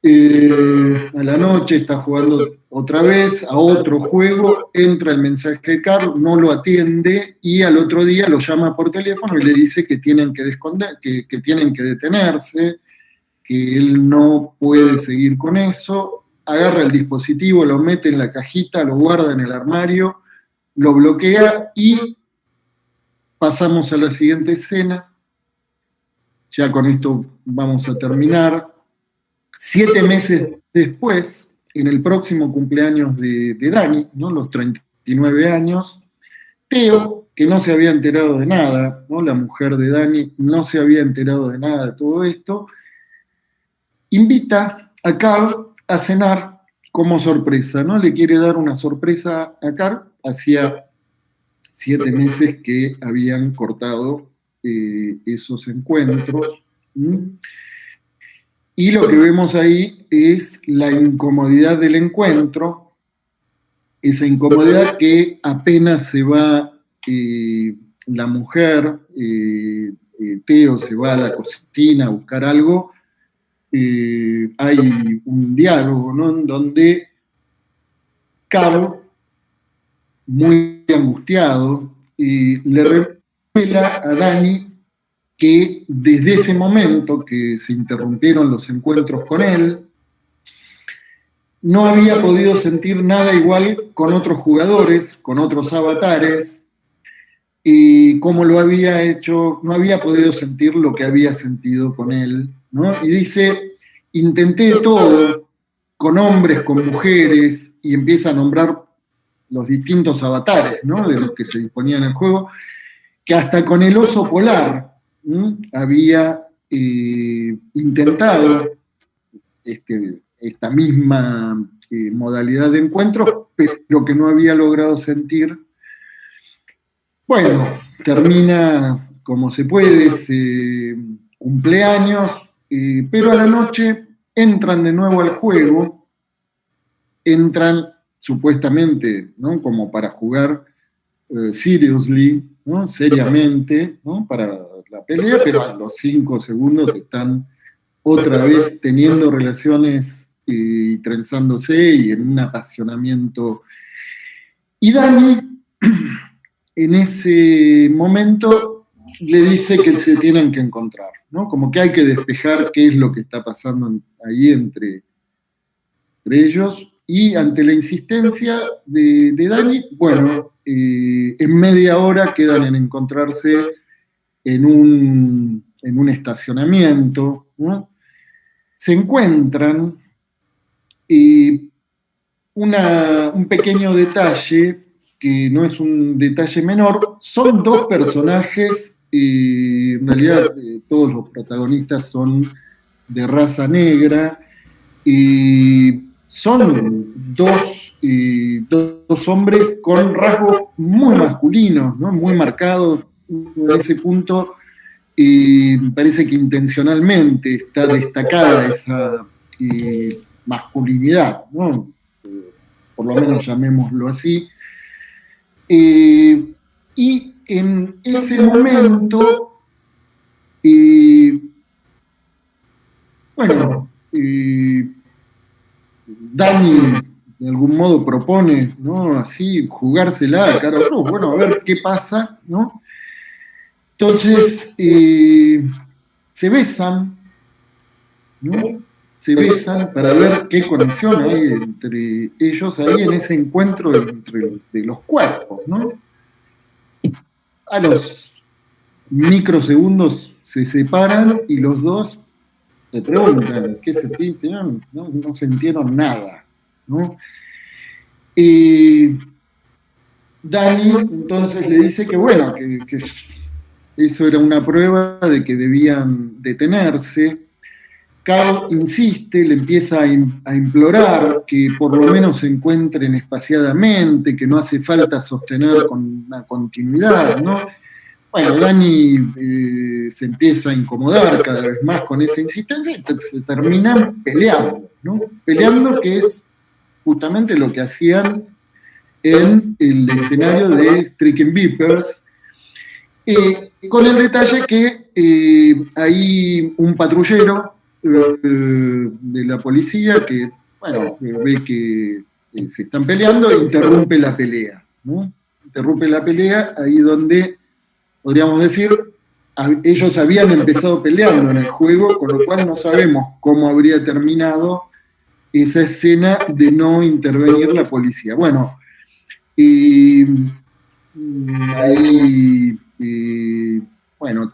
a la noche está jugando otra vez a otro juego, entra el mensaje de Carl, no lo atiende y al otro día lo llama por teléfono y le dice que tienen que tienen que detenerse, que él no puede seguir con eso, agarra el dispositivo, lo mete en la cajita, lo guarda en el armario, lo bloquea y pasamos a la siguiente escena. Ya con esto vamos a terminar. 7 meses después, en el próximo cumpleaños de Dani, ¿no? Los 39 años, Teo, que no se había enterado de nada, ¿no? La mujer de Dani no se había enterado de nada de todo esto, invita a Carl a cenar como sorpresa, ¿no? Le quiere dar una sorpresa a Carl. Hacía 7 meses que habían cortado esos encuentros. Y lo que vemos ahí es la incomodidad del encuentro, esa incomodidad que apenas se va la mujer, Teo se va a la cocina a buscar algo, hay un diálogo, ¿no? En donde Carl, muy angustiado, le revela a Dani que desde ese momento que se interrumpieron los encuentros con él, no había podido sentir nada igual con otros jugadores, con otros avatares, y como lo había hecho, no había podido sentir lo que había sentido con él, ¿no? Y dice, intenté todo, con hombres, con mujeres, y empieza a nombrar los distintos avatares, ¿no? De los que se disponían en el juego, que hasta con el oso polar había intentado esta misma modalidad de encuentro, pero que no había logrado sentir. Bueno, termina como se puede ese cumpleaños, pero a la noche entran de nuevo al juego, entran supuestamente, ¿no? Como para jugar seriously, ¿no? Seriamente, ¿no? Para la pelea, pero a los 5 segundos están otra vez teniendo relaciones y trenzándose y en un apasionamiento. Y Dani, en ese momento, le dice que se tienen que encontrar, ¿no? Como que hay que despejar qué es lo que está pasando ahí entre ellos. Y ante la insistencia de Dani, bueno, en media hora quedan en encontrarse en un estacionamiento, ¿no? Se encuentran un pequeño detalle, que no es un detalle menor, son 2 personajes, en realidad todos los protagonistas son de raza negra, y son dos hombres con rasgos muy masculinos, ¿no? Muy marcados. En ese punto parece que intencionalmente está destacada esa masculinidad, ¿no? Por lo menos llamémoslo así. Y en ese momento, bueno, Dani de algún modo propone, ¿no? Así, jugársela a cara a cruz, bueno, a ver qué pasa, ¿no? Entonces, se besan, ¿no? Se besan para ver qué conexión hay entre ellos ahí en ese encuentro de los cuerpos, ¿no? A los microsegundos se separan y los dos se preguntan qué sintieron, no sintieron nada, ¿no? Dani entonces le dice que bueno, que eso era una prueba de que debían detenerse. Carl insiste, le empieza a implorar que por lo menos se encuentren espaciadamente, que no hace falta sostener con una continuidad, ¿no? Bueno, Dani se empieza a incomodar cada vez más con esa insistencia y se terminan peleando, ¿no? Peleando, que es justamente lo que hacían en el escenario de Stricken Vipers, con el detalle que hay un patrullero de la policía que, bueno, ve que se están peleando e interrumpe la pelea, ¿no? Interrumpe la pelea ahí donde, podríamos decir, ellos habían empezado peleando en el juego, con lo cual no sabemos cómo habría terminado esa escena de no intervenir la policía. Bueno, ahí, bueno,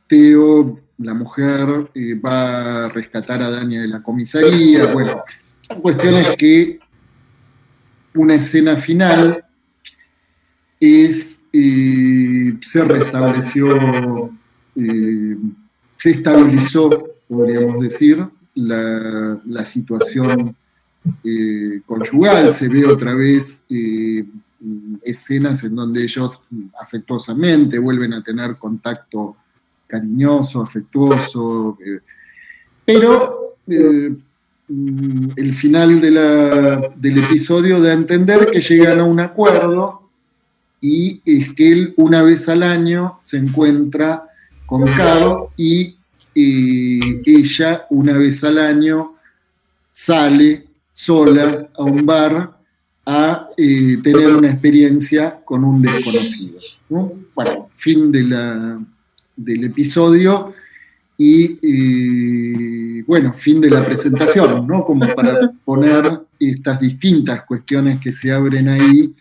Teo, la mujer, va a rescatar a Dani de la comisaría. Bueno, la cuestión es que una escena final es, se restableció, se estabilizó, podríamos decir, la situación conyugal. Se ve otra vez escenas en donde ellos afectuosamente vuelven a tener contacto cariñoso, afectuoso, pero el final del episodio da a entender que llegan a un acuerdo y es que él una vez al año se encuentra con Carl y ella una vez al año sale sola a un bar a tener una experiencia con un desconocido, ¿no? Bueno, fin del episodio y bueno, fin de la presentación, ¿no? Como para poner estas distintas cuestiones que se abren ahí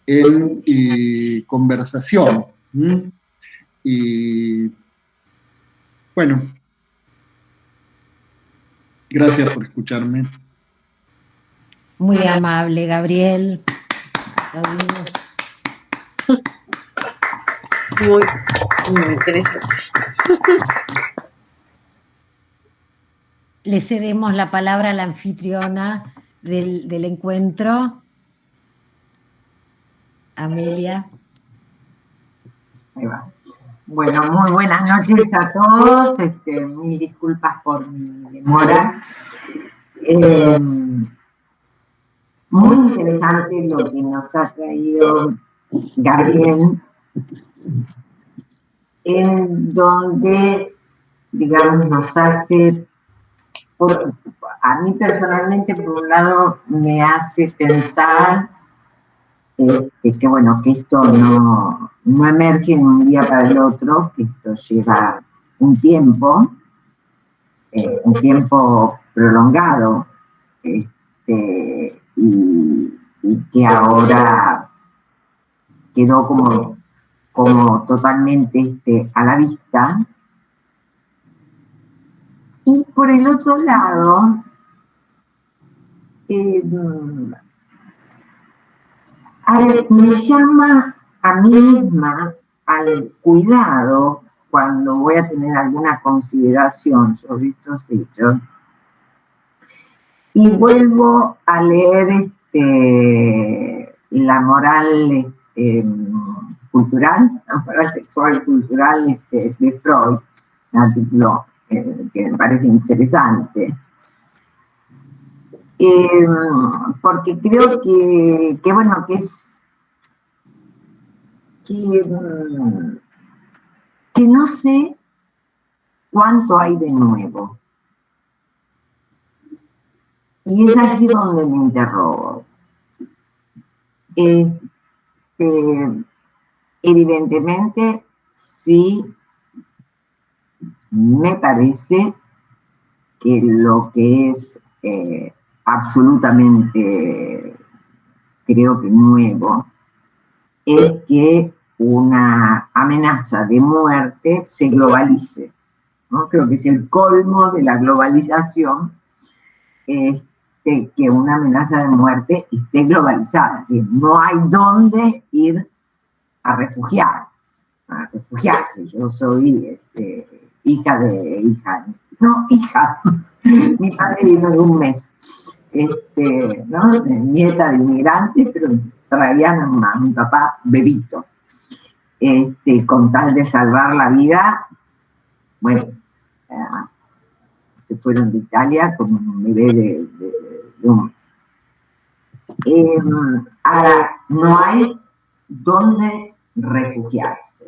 en conversación. Y bueno, gracias por escucharme. Muy amable, Gabriel. Muy interesante. Le cedemos la palabra a la anfitriona del encuentro, Amelia. Ahí va. Bueno, muy buenas noches a todos. Mil disculpas por mi demora. Muy interesante lo que nos ha traído Gabriel, en donde, digamos, nos hace, a mí personalmente, por un lado, me hace pensar que bueno, que esto no emerge de un día para el otro, que esto lleva un tiempo prolongado, y que ahora quedó como totalmente a la vista. Y por el otro lado, me llama a mí misma al cuidado cuando voy a tener alguna consideración sobre estos hechos. Y vuelvo a leer la moral cultural, la moral sexual cultural de Freud, un artículo que me parece interesante. Porque creo que bueno, que no sé cuánto hay de nuevo. Y es allí donde me interrogo. Evidentemente, sí, me parece que lo que es absolutamente, creo que nuevo, es que una amenaza de muerte se globalice, ¿no? Creo que es el colmo de la globalización, que una amenaza de muerte esté globalizada. Es decir, no hay dónde ir a refugiarse. Yo soy hija. No, hija. Mi padre vino de un mes. ¿No? Nieta de inmigrantes, pero traían a mi papá bebito. Con tal de salvar la vida, bueno, se fueron de Italia con un bebé de un mes. Ahora, no hay dónde refugiarse.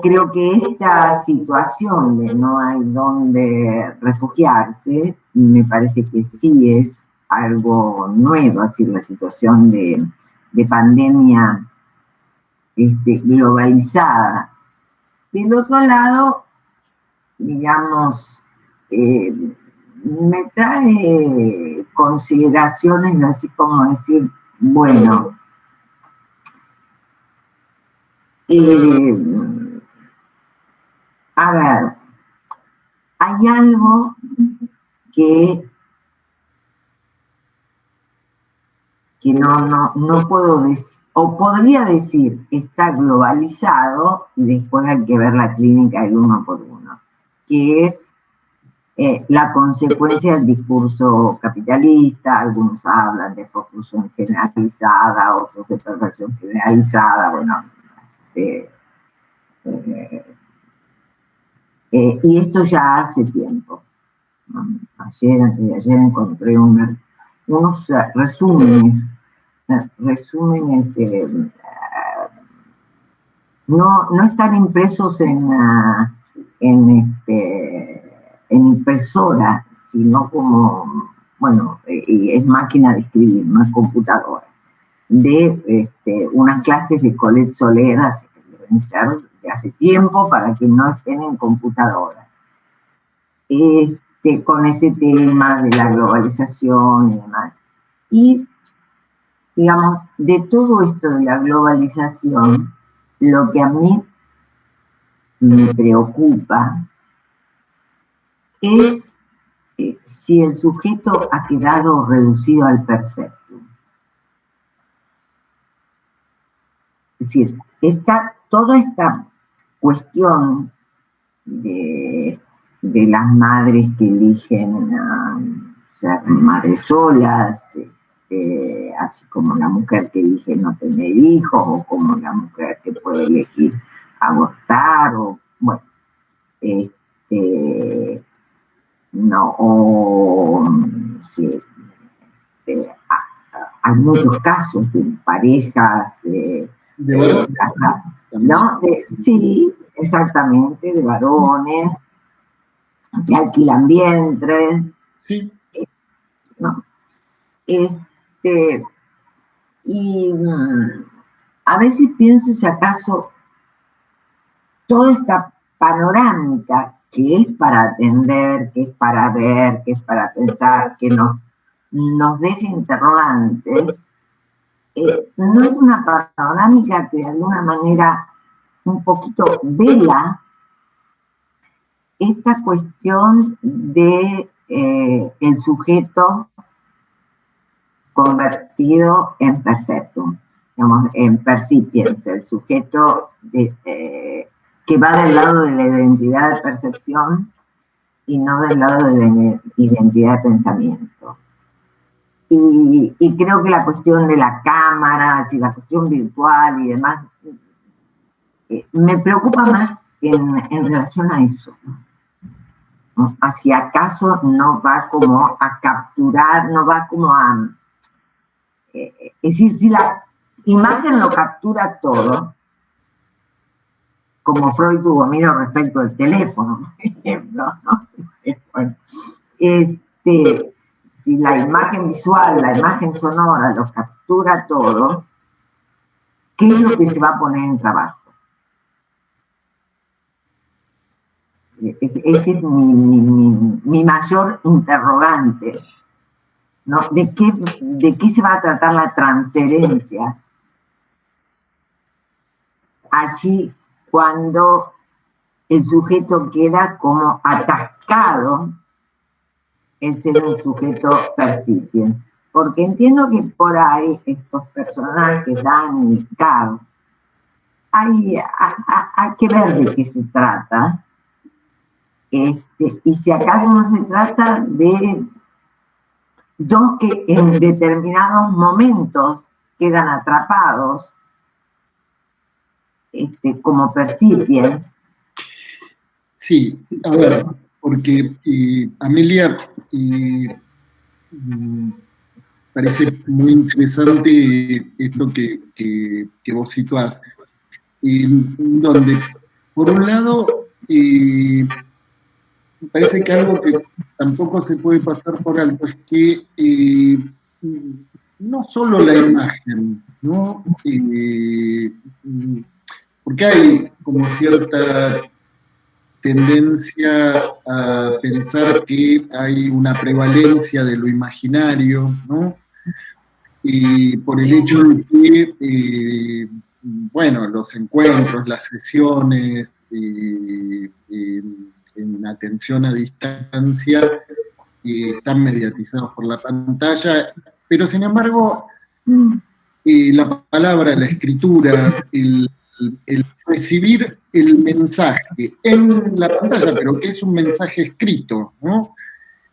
Creo que esta situación de no hay dónde refugiarse, me parece que sí es algo nuevo, así la situación de pandemia globalizada. Del otro lado, digamos, me trae consideraciones así como decir, bueno, a ver, hay algo que no puedo decir, o podría decir, está globalizado y después hay que ver la clínica del uno por uno, que es la consecuencia del discurso capitalista. Algunos hablan de focusión generalizada, otros de perversión generalizada, bueno, y esto ya hace tiempo. Ayer, antes de ayer, encontré unos resúmenes, no están impresos en impresora, sino como, bueno, es máquina de escribir, no es computadora, de unas clases de Colette Soler, que deben ser de hace tiempo para que no estén en computadora. Con este tema de la globalización y demás. Y, digamos, de todo esto de la globalización, lo que a mí me preocupa es si el sujeto ha quedado reducido al perceptum. Es decir, toda esta cuestión de las madres que eligen ser madres solas, así como la mujer que elige no tener hijos, o como la mujer que puede elegir abortar, o bueno, sí, hay muchos casos de parejas casadas, ¿no? Sí, exactamente, de varones que alquilan vientres, sí, ¿no? Y a veces pienso si acaso toda esta panorámica que es para atender, que es para ver, que es para pensar, que nos deja interrogantes, no es una panorámica que de alguna manera un poquito vela esta cuestión de el sujeto convertido en perceptum, digamos, en percipiens, el sujeto que va del lado de la identidad de percepción y no del lado de la identidad de pensamiento. Y creo que la cuestión de la cámara, y la cuestión virtual y demás, me preocupa más en relación a eso, ¿no? Hacia acaso no va como a capturar, no va como a... es decir, si la imagen lo captura todo, como Freud tuvo miedo respecto al teléfono, por ejemplo, ¿no? Bueno, si la imagen visual, la imagen sonora lo captura todo, ¿qué es lo que se va a poner en trabajo? Ese es mi mayor interrogante, ¿no? ¿De qué se va a tratar la transferencia allí cuando el sujeto queda como atascado el ser un sujeto percipiente. Porque entiendo que por ahí estos personajes, Dani y Carl, hay que ver de qué se trata. Y si acaso no se trata de dos que en determinados momentos quedan atrapados como percipientes. Sí, a ver, porque Amelia, parece muy interesante esto que vos situás, donde, por un lado, me parece que algo que tampoco se puede pasar por alto es que no solo la imagen, ¿no? Porque hay como cierta tendencia a pensar que hay una prevalencia de lo imaginario, ¿no? Y por el hecho de que, bueno, los encuentros, las sesiones, en atención a distancia, están mediatizados por la pantalla, pero sin embargo, la palabra, la escritura, el recibir el mensaje en la pantalla, pero que es un mensaje escrito, ¿no?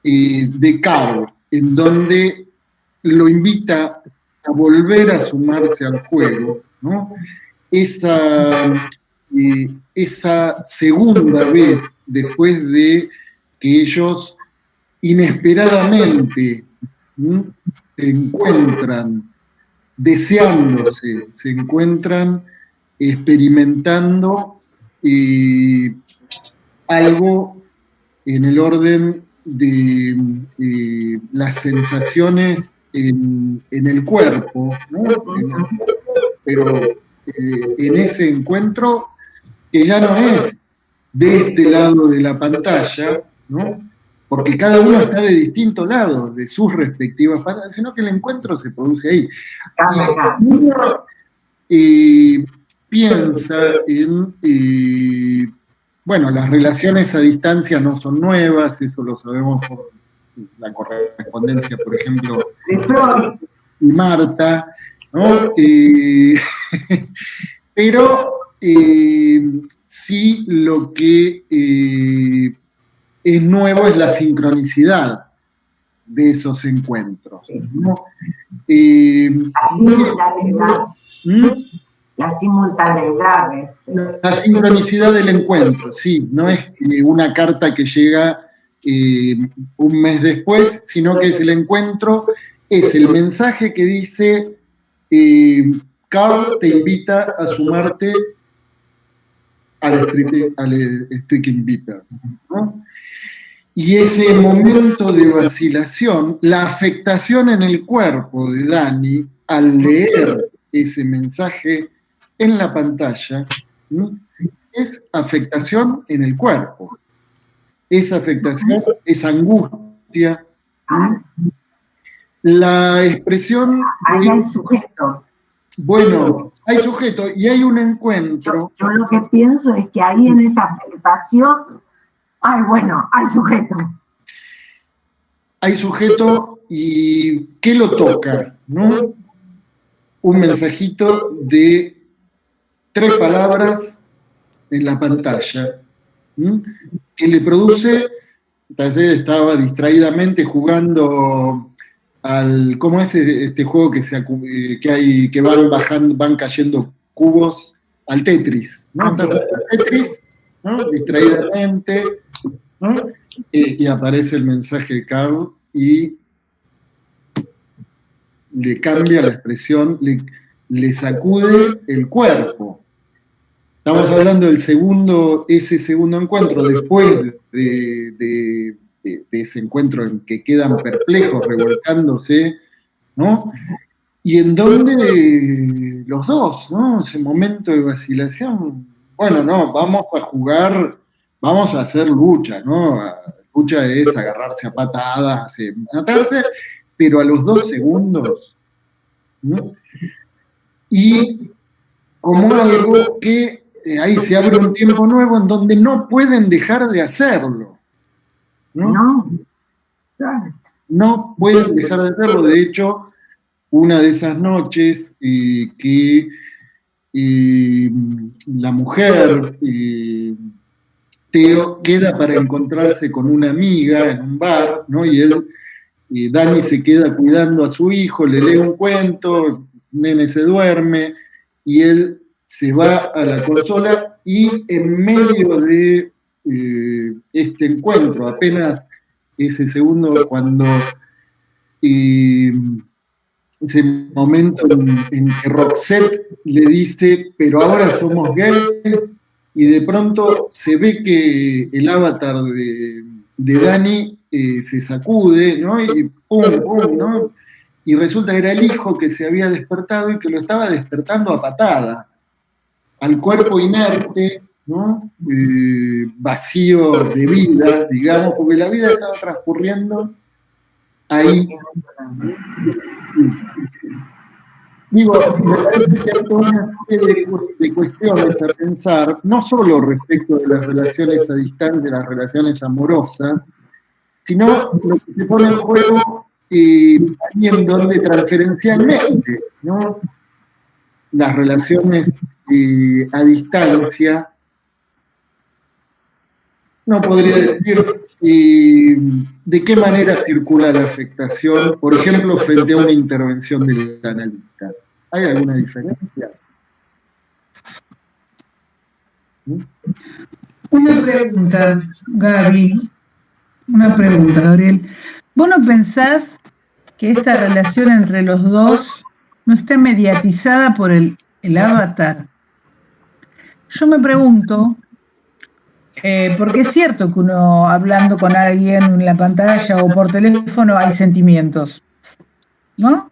De Carl, en donde lo invita a volver a sumarse al juego, ¿no? Esa segunda vez, después de que ellos inesperadamente, ¿no?, se encuentran deseándose, se encuentran experimentando algo en el orden de las sensaciones en el cuerpo, ¿no? Pero en ese encuentro que ya no es de este lado de la pantalla, ¿no? Porque cada uno está de distintos lados de sus respectivas pantallas, sino que el encuentro se produce ahí. Y uno piensa en, bueno, las relaciones a distancia no son nuevas, eso lo sabemos por la correspondencia, por ejemplo, de Freud y Marta, ¿no? Pero sí lo que es nuevo es la sincronicidad de esos encuentros, ¿no? La simultaneidad. La sincronicidad del encuentro, sí, no es una carta que llega un mes después, sino que es el encuentro, es el mensaje que dice Carl te invita a sumarte al Striking Viper, ¿no? Y ese momento de vacilación, la afectación en el cuerpo de Dani al leer ese mensaje en la pantalla, ¿no?, es afectación en el cuerpo. Es afectación, es angustia, ¿no? La expresión... Ahí hay sujeto. Bueno, hay sujeto y hay un encuentro. Yo lo que pienso es que ahí en esa afectación, hay sujeto. Hay sujeto y ¿qué lo toca? ¿No? Un mensajito de 3 palabras en la pantalla, ¿sí?, que le produce, tal vez estaba distraídamente jugando al, ¿cómo es este juego que van cayendo cubos? Al Tetris, ¿no? Entonces, al Tetris, ¿no?, distraídamente, ¿no?, y aparece el mensaje de Carl y le cambia la expresión, le sacude el cuerpo. Estamos hablando del ese segundo encuentro, después de ese encuentro en que quedan perplejos, revolcándose, ¿no? Y en donde los dos, ¿no?, ese momento de vacilación, bueno, no, vamos a jugar, vamos a hacer lucha, ¿no? Lucha es agarrarse a patadas, matarse, pero a los 2 segundos, ¿no? Y como algo que ahí se abre un tiempo nuevo en donde no pueden dejar de hacerlo, ¿no? No pueden dejar de hacerlo. De hecho, una de esas noches que la mujer, Teo, queda para encontrarse con una amiga en un bar, ¿no? Y Dani se queda cuidando a su hijo, le lee un cuento, el nene se duerme, y él se va a la consola, y en medio de este encuentro, apenas ese segundo, cuando ese momento en que Roxette le dice, pero ahora somos gays, y de pronto se ve que el avatar de Dani se sacude, ¿no? Y pum, pum, ¿no? Y resulta que era el hijo que se había despertado y que lo estaba despertando a patadas, al cuerpo inerte, ¿no? Vacío de vida, digamos, porque la vida estaba transcurriendo ahí. Digo, me parece que hay toda una serie de cuestiones a pensar, no solo respecto de las relaciones a distancia, de las relaciones amorosas, sino lo que se pone en juego ahí en donde transferencialmente, ¿no? Las relaciones a distancia, no podría decir de qué manera circula la afectación, por ejemplo, frente a una intervención del analista. ¿Hay alguna diferencia? Una pregunta, Gaby. Una pregunta, Gabriel. ¿Vos no pensás que esta relación entre los dos no está mediatizada por el avatar? Yo me pregunto, porque es cierto que uno hablando con alguien en la pantalla o por teléfono hay sentimientos, ¿no?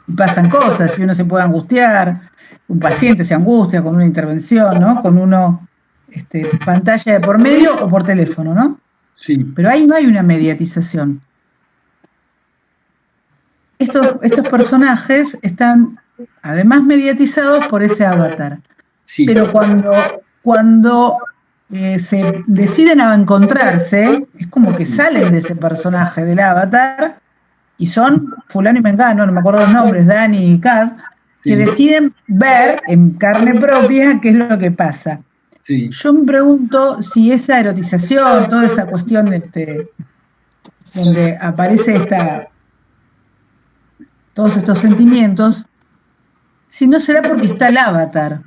Y pasan cosas, y uno se puede angustiar, un paciente se angustia con una intervención, ¿no? Con uno, pantalla de por medio o por teléfono, ¿no? Sí. Pero ahí no hay una mediatización. Estos personajes están además mediatizados por ese avatar. Sí. Pero cuando se deciden a encontrarse, es como que salen de ese personaje del avatar y son fulano y mengano, no me acuerdo los nombres, Dani y Kat, que deciden ver en carne propia qué es lo que pasa. Sí. Yo me pregunto si esa erotización, toda esa cuestión donde aparece todos estos sentimientos, si no será porque está el avatar.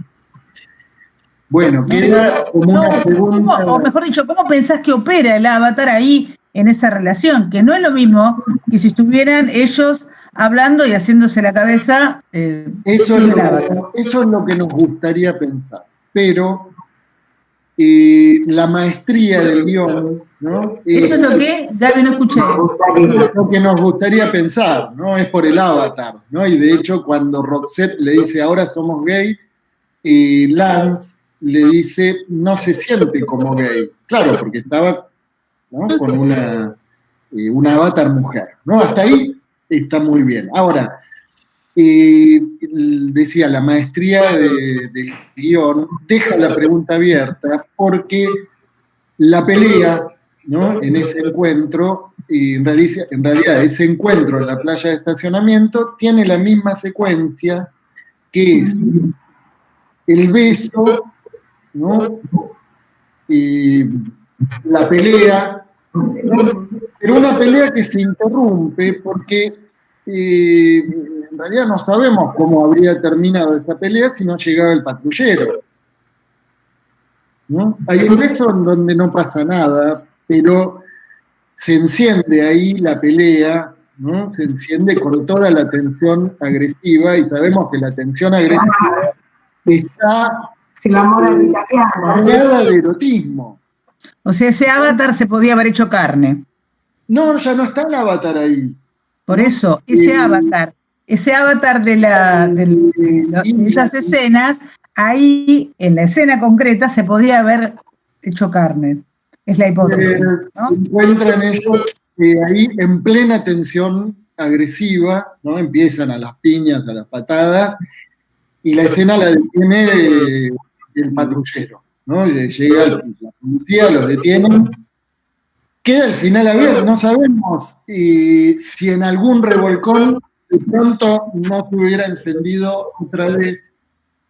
Bueno, queda como una pregunta. O mejor dicho, ¿cómo pensás que opera el avatar ahí en esa relación? Que no es lo mismo que si estuvieran ellos hablando y haciéndose la cabeza. Eso es lo que nos gustaría pensar. Pero la maestría del guión, ¿no? Eso es lo que, Gaby, no escuché. Lo que nos gustaría pensar, ¿no? Es por el avatar, ¿no? Y de hecho, cuando Roxette le dice ahora somos gay, Lance le dice no se siente como gay. Claro, porque estaba, ¿no? Con una avatar mujer, ¿no? Hasta ahí está muy bien. Ahora, decía, la maestría del guión deja la pregunta abierta porque la pelea, ¿no? En ese encuentro, en realidad ese encuentro en la playa de estacionamiento tiene la misma secuencia, que es el beso, ¿no? La pelea, pero una pelea que se interrumpe porque en realidad no sabemos cómo habría terminado esa pelea si no llegaba el patrullero, ¿no? Hay un beso en donde no pasa nada, pero se enciende ahí la pelea, ¿no? Se enciende con toda la tensión agresiva, y sabemos que la tensión agresiva está rodeada de erotismo. O sea, ese avatar se podía haber hecho carne. No, ya no está el avatar ahí. Por eso, ese avatar de esas escenas, ahí, en la escena concreta, se podía haber hecho carne. Es la hipótesis, ¿no? Se encuentran ellos ahí en plena tensión agresiva, ¿no? Empiezan a las piñas, a las patadas, y la escena la detiene el patrullero, ¿no? Llega la policía, los detienen, queda el final abierto, no sabemos si en algún revolcón de pronto no se hubiera encendido otra vez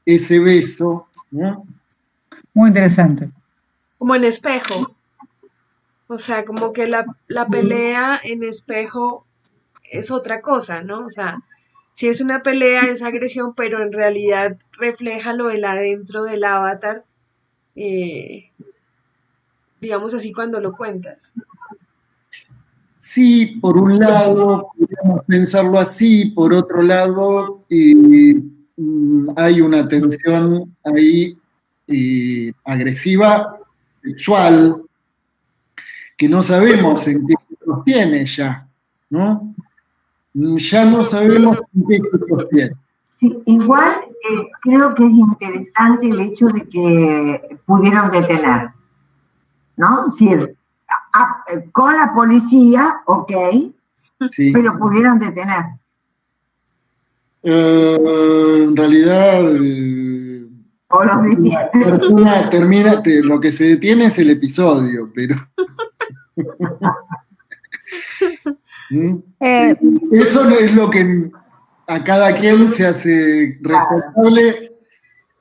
ese beso, ¿no? Muy interesante. Como en espejo. O sea, como que la pelea en espejo es otra cosa, ¿no? O sea, si es una pelea, es agresión, pero en realidad refleja lo del adentro del avatar, digamos así cuando lo cuentas. Sí, por un lado, podríamos pensarlo así, por otro lado, hay una tensión ahí agresiva, sexual, que no sabemos en qué se sostiene ya, ¿no? Ya no sabemos en qué se sostiene. Sí, igual creo que es interesante el hecho de que pudieron detener, ¿no? Sí, con la policía, ok, Sí. pero pudieron detener. En realidad, O los detieron. lo que se detiene es el episodio, pero... Eso es lo que a cada quien se hace responsable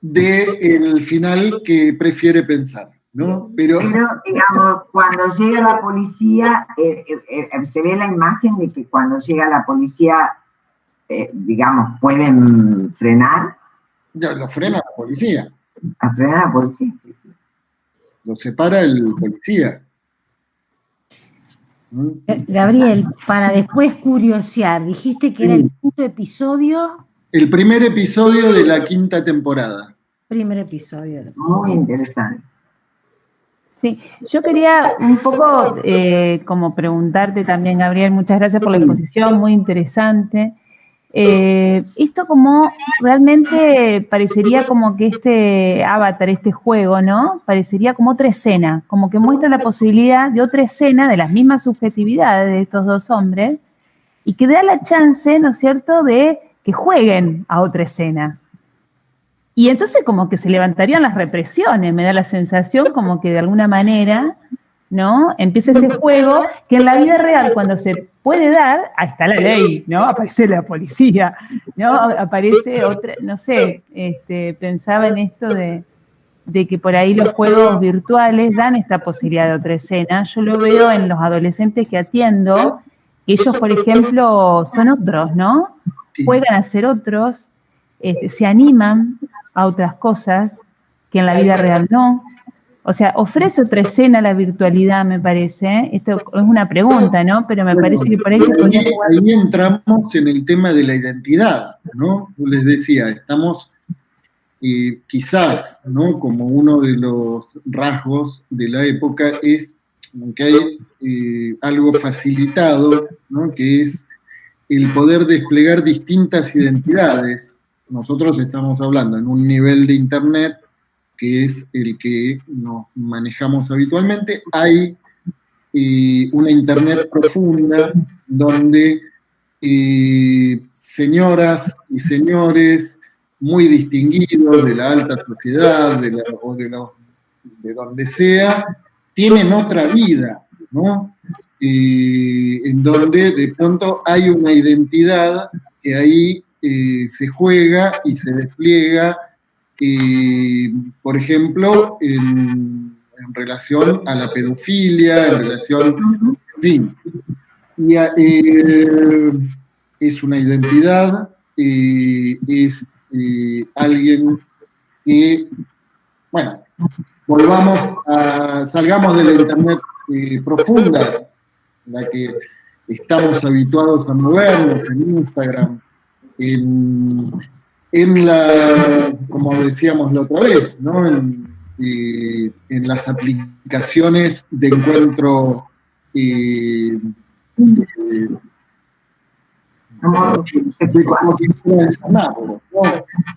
del final que prefiere pensar, ¿no? Pero digamos, cuando llega la policía, se ve la imagen de que cuando llega la policía, digamos, pueden frenar. ya lo frena la policía, A frenar a la policía, sí, sí. lo separa el policía. Gabriel, para después curiosear, dijiste que era el quinto episodio. El primer episodio de la quinta temporada. Primer episodio. Muy interesante. Sí, yo quería un poco como preguntarte también, Gabriel, muchas gracias por la exposición, muy interesante. Esto como realmente parecería como que este avatar, este juego, ¿no? Parecería como otra escena, como que muestra la posibilidad de otra escena de las mismas subjetividades de estos dos hombres y que da la chance, ¿no es cierto?, de que jueguen a otra escena. Y entonces como que se levantarían las represiones, me da la sensación como que de alguna manera, ¿no? Empieza ese juego que en la vida real cuando se puede dar, ahí está la ley, ¿no? Aparece la policía, ¿no? Aparece otra, no sé, pensaba en esto de que por ahí los juegos virtuales dan esta posibilidad de otra escena. Yo lo veo en los adolescentes que atiendo, que ellos, por ejemplo, son otros, ¿no? Juegan a ser otros, se animan a otras cosas que en la vida real no. O sea, ofrece otra escena la virtualidad, me parece. Esto es una pregunta, ¿no? Pero me parece que por ahí se podría jugar. Ahí entramos en el tema de la identidad, ¿no? Yo les decía, estamos quizás, ¿no? Como uno de los rasgos de la época es que hay algo facilitado, ¿no? Que es el poder desplegar distintas identidades. Nosotros estamos hablando en un nivel de Internet que es el que nos manejamos habitualmente. Hay una Internet profunda donde señoras y señores muy distinguidos de la alta sociedad de donde sea, tienen otra vida, ¿no? En donde de pronto hay una identidad que ahí se juega y se despliega, por ejemplo, en relación a la pedofilia, en relación, en fin. Y es una identidad, es alguien que, bueno, salgamos de la Internet profunda, la que estamos habituados a movernos en Instagram, en la, como decíamos la otra vez, ¿no? En las aplicaciones de encuentro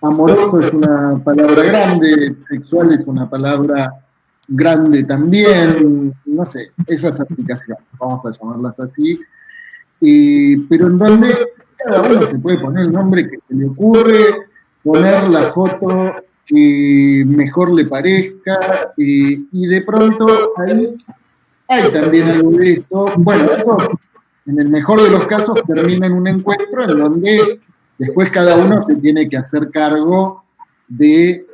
amoroso es una palabra grande, sexual es una palabra grande también, no sé, esas aplicaciones, vamos a llamarlas así, pero en donde cada uno se puede poner el nombre que se le ocurre, poner la foto que mejor le parezca, y de pronto ahí hay también algo de eso. Bueno, eso en el mejor de los casos termina en un encuentro en donde después cada uno se tiene que hacer cargo de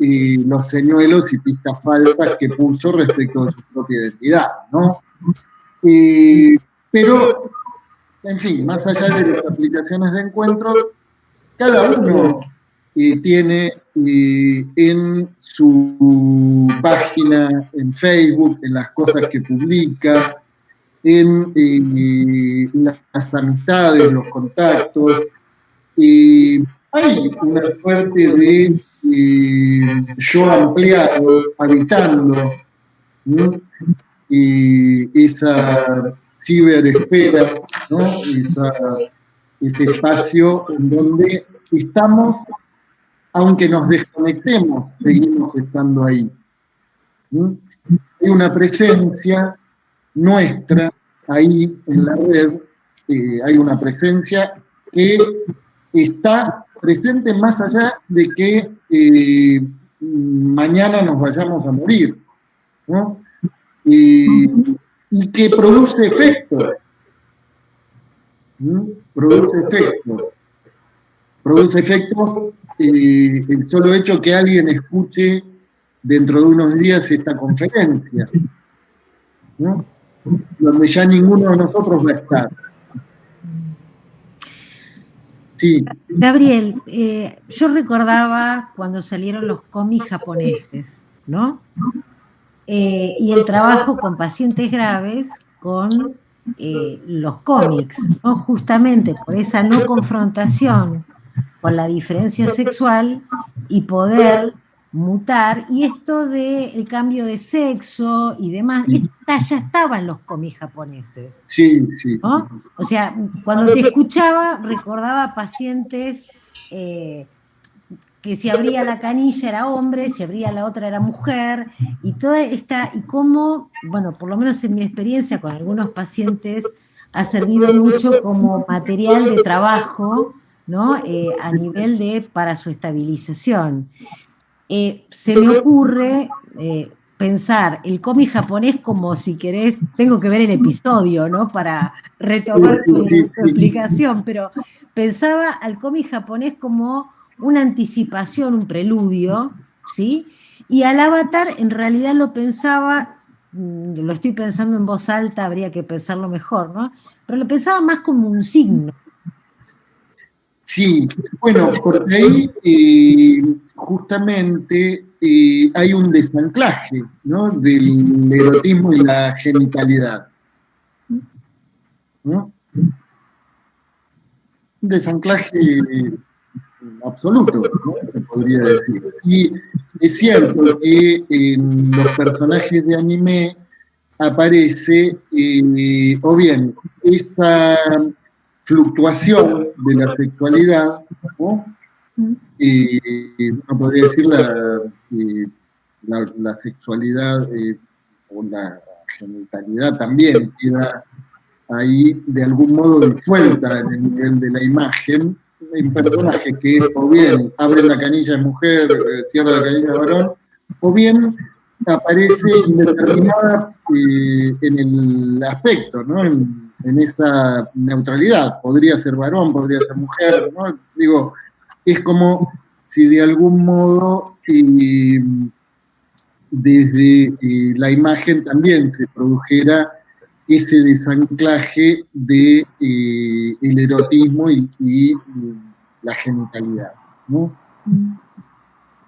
los señuelos y pistas falsas que puso respecto de su propia identidad, ¿no? Pero, en fin, más allá de las aplicaciones de encuentro, cada uno tiene en su página, en Facebook, en las cosas que publica, en las amistades, los contactos. Hay una suerte de yo ampliado, habitando, ¿no? Esa ciberesfera, ¿no? Ese espacio en donde estamos, aunque nos desconectemos, seguimos estando ahí. ¿No? Hay una presencia nuestra ahí en la red, hay una presencia que está presente más allá de que mañana nos vayamos a morir, ¿no? Y que produce efectos. Produce efectos el solo hecho que alguien escuche dentro de unos días esta conferencia, ¿no? Donde ya ninguno de nosotros va a estar. Sí. Gabriel, yo recordaba cuando salieron los cómics japoneses, ¿no? Y el trabajo con pacientes graves con los cómics, ¿no? Justamente por esa no confrontación con la diferencia sexual y poder mutar, y esto del cambio de sexo y demás, ya estaba en los cómics japoneses. Sí, sí. ¿No? O sea, cuando te escuchaba, recordaba pacientes que si abría la canilla era hombre, si abría la otra era mujer, y toda esta, y cómo, bueno, por lo menos en mi experiencia con algunos pacientes, ha servido mucho como material de trabajo, ¿no? A nivel para su estabilización. Se me ocurre pensar el cómic japonés como, si querés, tengo que ver el episodio, ¿no? Para retomar tu explicación, pero pensaba al cómic japonés como una anticipación, un preludio, ¿sí? Y al Avatar en realidad lo pensaba, lo estoy pensando en voz alta, habría que pensarlo mejor, ¿no? Pero lo pensaba más como un signo. Sí, bueno, porque ahí justamente hay un desanclaje, ¿no? Del erotismo y la genitalidad, ¿no? Un desanclaje absoluto, ¿no? Se podría decir. Y es cierto que en los personajes de anime aparece, o bien, esa fluctuación de la sexualidad, ¿no? Uno podría decir la sexualidad o la genitalidad también queda ahí de algún modo disuelta en el nivel de la imagen. Hay un personaje que o bien abre la canilla de mujer, cierra la canilla de varón, o bien aparece indeterminada en el aspecto, ¿no? En esa neutralidad. Podría ser varón, podría ser mujer, ¿no? Digo, es como si de algún modo desde la imagen también se produjera ese desanclaje de el erotismo y la genitalidad, ¿no?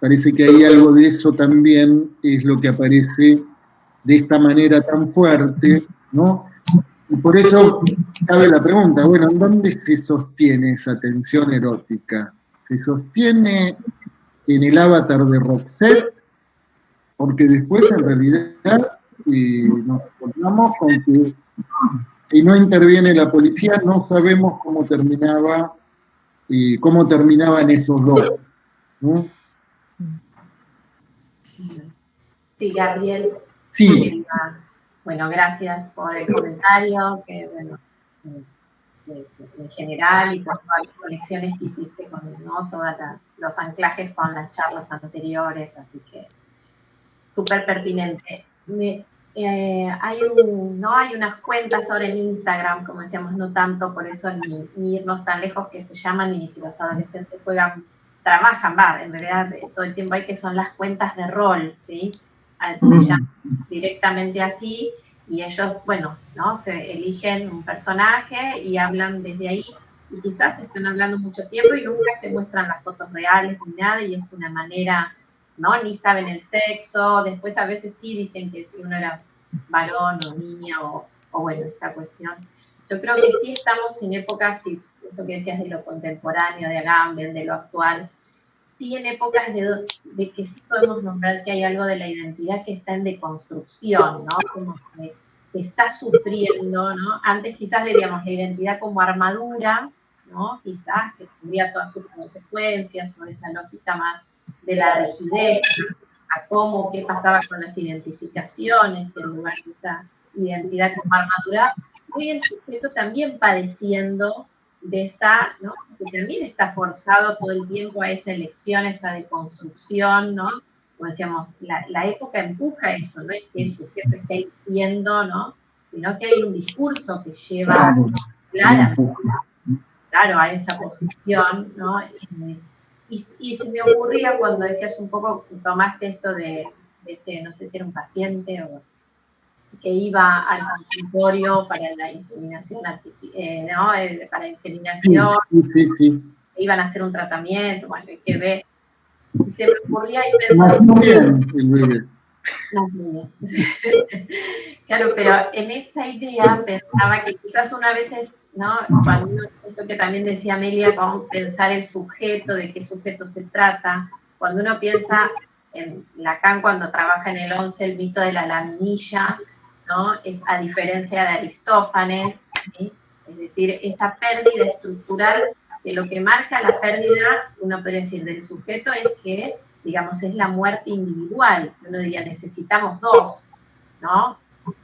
Parece que hay algo de eso también, es lo que aparece de esta manera tan fuerte, ¿no? Y por eso cabe la pregunta, bueno, ¿en dónde se sostiene esa tensión erótica? ¿Se sostiene en el avatar de Roxette? Porque después en realidad nos encontramos con que si no interviene la policía no sabemos cómo terminaban esos dos, ¿no? Sí, Gabriel. Sí. Bueno, gracias por el comentario, que bueno, en general y por todas las conexiones que hiciste con, ¿no? Todos los anclajes con las charlas anteriores, así que súper pertinente. hay unas cuentas ahora en Instagram, como decíamos, no tanto, por eso ni irnos tan lejos, que se llaman, y que los adolescentes trabajan, en realidad todo el tiempo hay, que son las cuentas de rol, ¿sí? Se llaman directamente así, y ellos, bueno, ¿no? Se eligen un personaje y hablan desde ahí, y quizás están hablando mucho tiempo y nunca se muestran las fotos reales ni nada, y es una manera, ¿no? Ni saben el sexo, después a veces sí dicen que si uno era varón o niña o bueno, esta cuestión. Yo creo que sí estamos en épocas, sí, esto que decías de lo contemporáneo, de Agamben, de lo actual, sí en épocas de que sí podemos nombrar que hay algo de la identidad que está en deconstrucción, ¿no? Como que está sufriendo, ¿no? Antes quizás diríamos la identidad como armadura, ¿no? Quizás que tendría todas sus consecuencias, o esa lógica más de la rigidez, a cómo, qué pasaba con las identificaciones, en lugar de esa identidad como armadura. Hoy el sujeto también padeciendo de esa, ¿no? Que también está forzado todo el tiempo a esa elección, esa deconstrucción, ¿no? Como decíamos, la época empuja eso, no es que el sujeto esté eligiendo, ¿no? Sino que hay un discurso que lleva claro, a esa posición, ¿no? Y se me ocurría cuando decías un poco, tomaste esto de no sé si era un paciente o que iba al consultorio para la inseminación, ¿no? Para inseminación, sí. Iban a hacer un tratamiento, bueno, hay que ver. Y se me ocurría y pensaba... Más bien, el bebé. Más bien. Claro, pero en esta idea pensaba que quizás una vez, ¿no? Cuando uno, esto que también decía Amelia, vamos a pensar el sujeto, de qué sujeto se trata. Cuando uno piensa en Lacan, cuando trabaja en el 11, el mito de la laminilla, ¿no? Es a diferencia de Aristófanes, ¿sí? Es decir, esa pérdida estructural, que lo que marca la pérdida, uno puede decir, del sujeto es que, digamos, es la muerte individual. Uno diría, necesitamos dos, ¿no?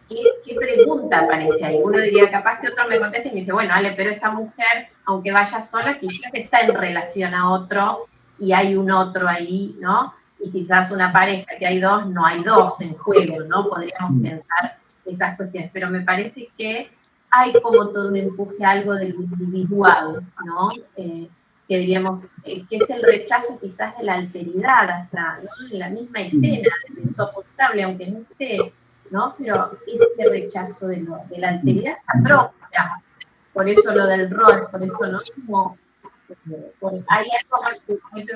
¿Qué pregunta aparece ahí? Uno diría, capaz que otro me conteste y me dice, bueno, Ale, pero esa mujer, aunque vaya sola, quizás está en relación a otro y hay un otro ahí, ¿no? Y quizás una pareja que hay dos, no hay dos en juego, ¿no? Podríamos pensar esas cuestiones, pero me parece que hay como todo un empuje a algo del individual, ¿no? Que diríamos, que es el rechazo quizás de la alteridad, hasta, ¿no? En la misma escena, de lo insoportable, aunque no esté, ¿no? Pero ese rechazo de la alteridad está propia, por eso lo del rol, por eso no como, hay algo más, por eso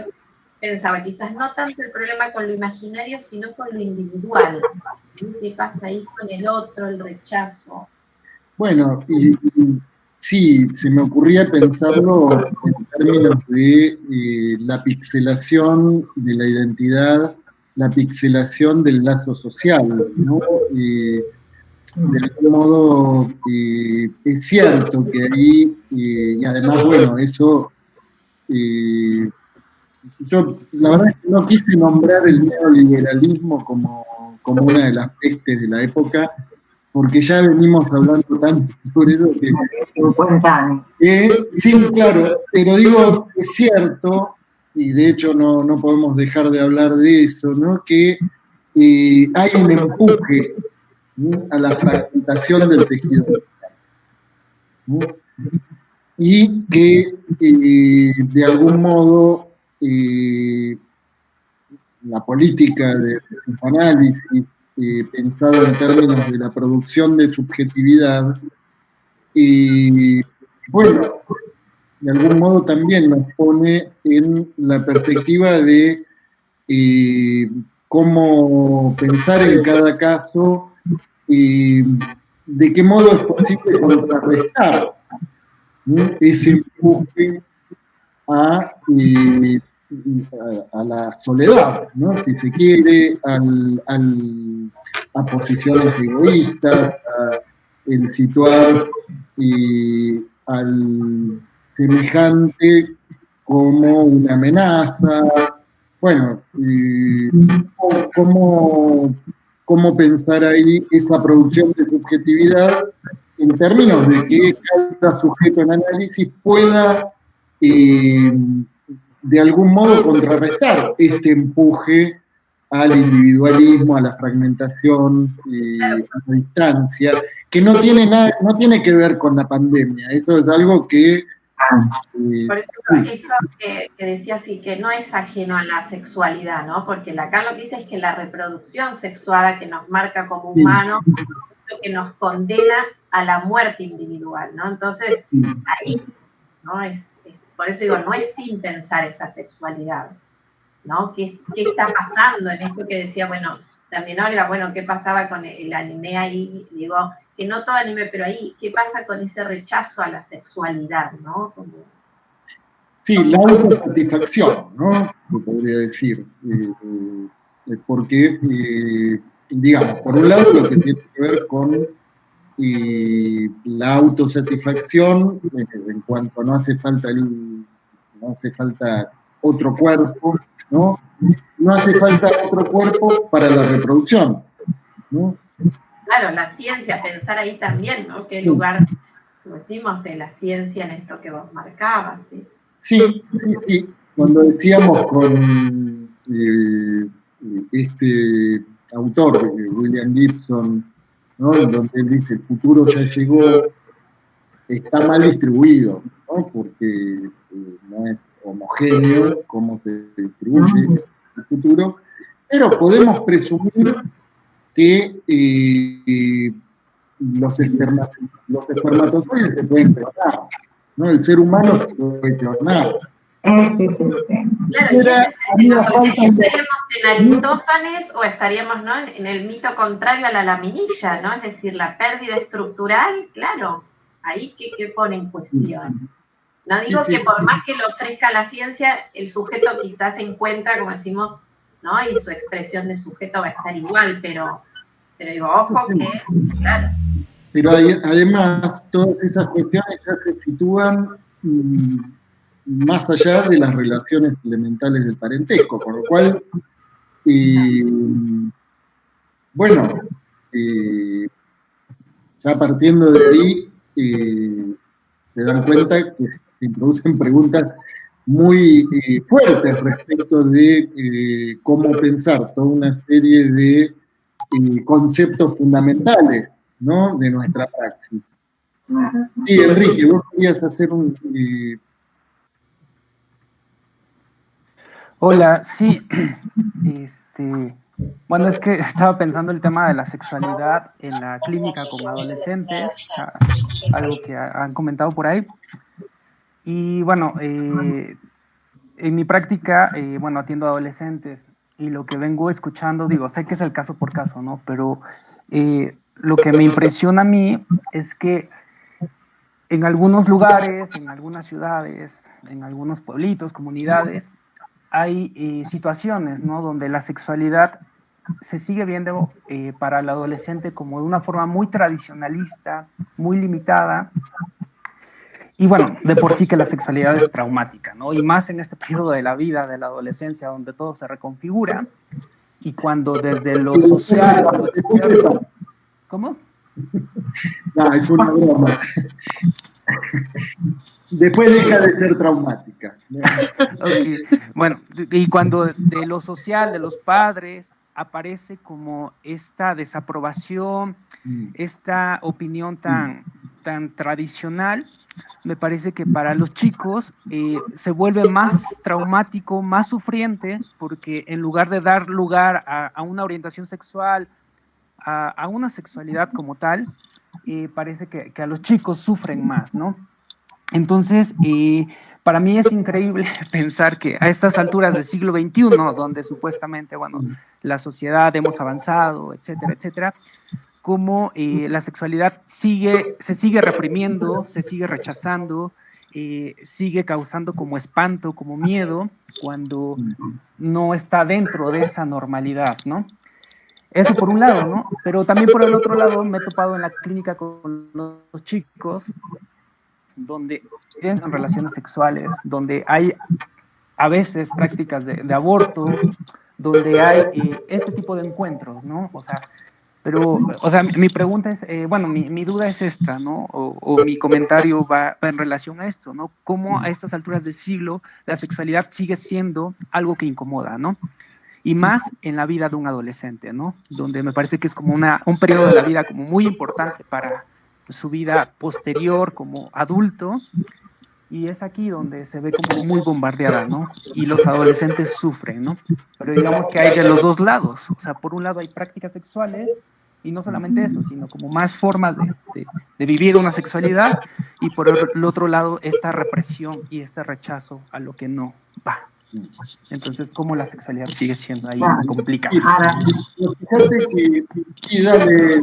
pensaba, quizás no tanto el problema con lo imaginario, sino con lo individual. ¿Qué pasa ahí con el otro, el rechazo? Bueno, y sí, se me ocurría pensarlo en términos de la pixelación de la identidad, la pixelación del lazo social, ¿no? De algún modo es cierto que ahí, y además, bueno, eso, yo la verdad es que no quise nombrar el neoliberalismo como una de las pestes de la época, porque ya venimos hablando tanto sobre eso que... 50 años. Sí, claro, pero digo, es cierto, y de hecho no podemos dejar de hablar de eso, ¿no? Que hay un empuje, ¿no? A la fragmentación del tejido, ¿no? Y que de algún modo la política de psicoanálisis pensado en términos de la producción de subjetividad, y bueno, de algún modo también nos pone en la perspectiva de cómo pensar en cada caso y de qué modo es posible contrarrestar, ¿no? Ese empuje a la soledad, ¿no? Si se quiere, a posiciones egoístas, a el situar al semejante como una amenaza. Bueno, ¿cómo pensar ahí esa producción de subjetividad en términos de que cada sujeto en análisis pueda de algún modo contrarrestar este empuje al individualismo, a la fragmentación, a la distancia, que no tiene que ver con la pandemia. Eso es algo que... Por eso esto que decía así, que no es ajeno a la sexualidad, ¿no? Porque acá lo que dice es que la reproducción sexuada que nos marca como humanos es lo que nos condena a la muerte individual, ¿no? Entonces, ahí, ¿no? Por eso digo, no es sin pensar esa sexualidad, ¿no? ¿Qué está pasando en esto que decía, bueno, también Olga, bueno, qué pasaba con el anime ahí? Digo, que no todo anime, pero ahí, ¿qué pasa con ese rechazo a la sexualidad, ¿no? Sí, la autosatisfacción, ¿no? Se podría decir. Porque, digamos, por un lado, lo que tiene que ver con la autosatisfacción, en cuanto no hace falta otro cuerpo, ¿no? No hace falta otro cuerpo para la reproducción, ¿no? Claro, la ciencia, pensar ahí también, ¿no? ¿Qué lugar decimos de la ciencia en esto que vos marcabas? Sí. Cuando decíamos con este autor, William Gibson, ¿no? Donde él dice, el futuro ya llegó, está mal distribuido, ¿no? Porque no es homogéneo cómo se distribuye el futuro, pero podemos presumir que los espermatozoides se pueden clonar, ¿no? El ser humano se puede clonar. Claro, ¿estaríamos en Aristófanes o estaríamos, ¿no?, en el mito contrario a la laminilla, ¿no? Es decir, la pérdida estructural, claro, ahí ¿qué pone en cuestión? No digo que por más que lo ofrezca la ciencia, el sujeto quizás se encuentra, como decimos, ¿no? Y su expresión de sujeto va a estar igual, pero digo, ojo que, claro. Pero además, todas esas cuestiones ya se sitúan más allá de las relaciones elementales del parentesco, con lo cual, bueno, ya partiendo de ahí, se dan cuenta que se introducen preguntas muy fuertes respecto de cómo pensar toda una serie de conceptos fundamentales, ¿no?, de nuestra praxis. Sí, Enrique, vos querías hacer un... Hola, sí. Bueno, es que estaba pensando el tema de la sexualidad en la clínica con adolescentes, algo que han comentado por ahí. Y bueno, en mi práctica, bueno, atiendo a adolescentes y lo que vengo escuchando, digo, sé que es el caso por caso, ¿no? Pero lo que me impresiona a mí es que en algunos lugares, en algunas ciudades, en algunos pueblitos, comunidades, hay situaciones, ¿no?, donde la sexualidad se sigue viendo para el adolescente como de una forma muy tradicionalista, muy limitada. Y bueno, de por sí que la sexualidad es traumática, ¿no? Y más en este periodo de la vida, de la adolescencia, donde todo se reconfigura. Y cuando desde lo social, lo externo... ¿Cómo? No, es una broma. Después deja de ser traumática. Okay. Bueno, y cuando de lo social, de los padres, aparece como esta desaprobación, esta opinión tan tradicional, me parece que para los chicos se vuelve más traumático, más sufriente, porque en lugar de dar lugar a una orientación sexual, a una sexualidad como tal, parece que a los chicos sufren más, ¿no? Entonces, para mí es increíble pensar que a estas alturas del siglo XXI, donde supuestamente, bueno, la sociedad hemos avanzado, etcétera, etcétera, cómo la sexualidad se sigue reprimiendo, se sigue rechazando, sigue causando como espanto, como miedo, cuando no está dentro de esa normalidad, ¿no? Eso por un lado, ¿no? Pero también por el otro lado me he topado en la clínica con los chicos donde tienen relaciones sexuales, donde hay a veces prácticas de aborto, donde hay este tipo de encuentros, ¿no? O sea, mi pregunta es, bueno, mi duda es esta, ¿no? O mi comentario va en relación a esto, ¿no? ¿Cómo a estas alturas del siglo la sexualidad sigue siendo algo que incomoda, ¿no? y más en la vida de un adolescente, ¿no? Donde me parece que es como un periodo de la vida como muy importante para su vida posterior como adulto, y es aquí donde se ve como muy bombardeada, ¿no? Y los adolescentes sufren, ¿no? Pero digamos que hay de los dos lados, o sea, por un lado hay prácticas sexuales, y no solamente eso, sino como más formas de vivir una sexualidad, y por el otro lado esta represión y este rechazo a lo que no va. Entonces, ¿cómo la sexualidad sigue siendo ahí complicada? Fíjate que, y dale,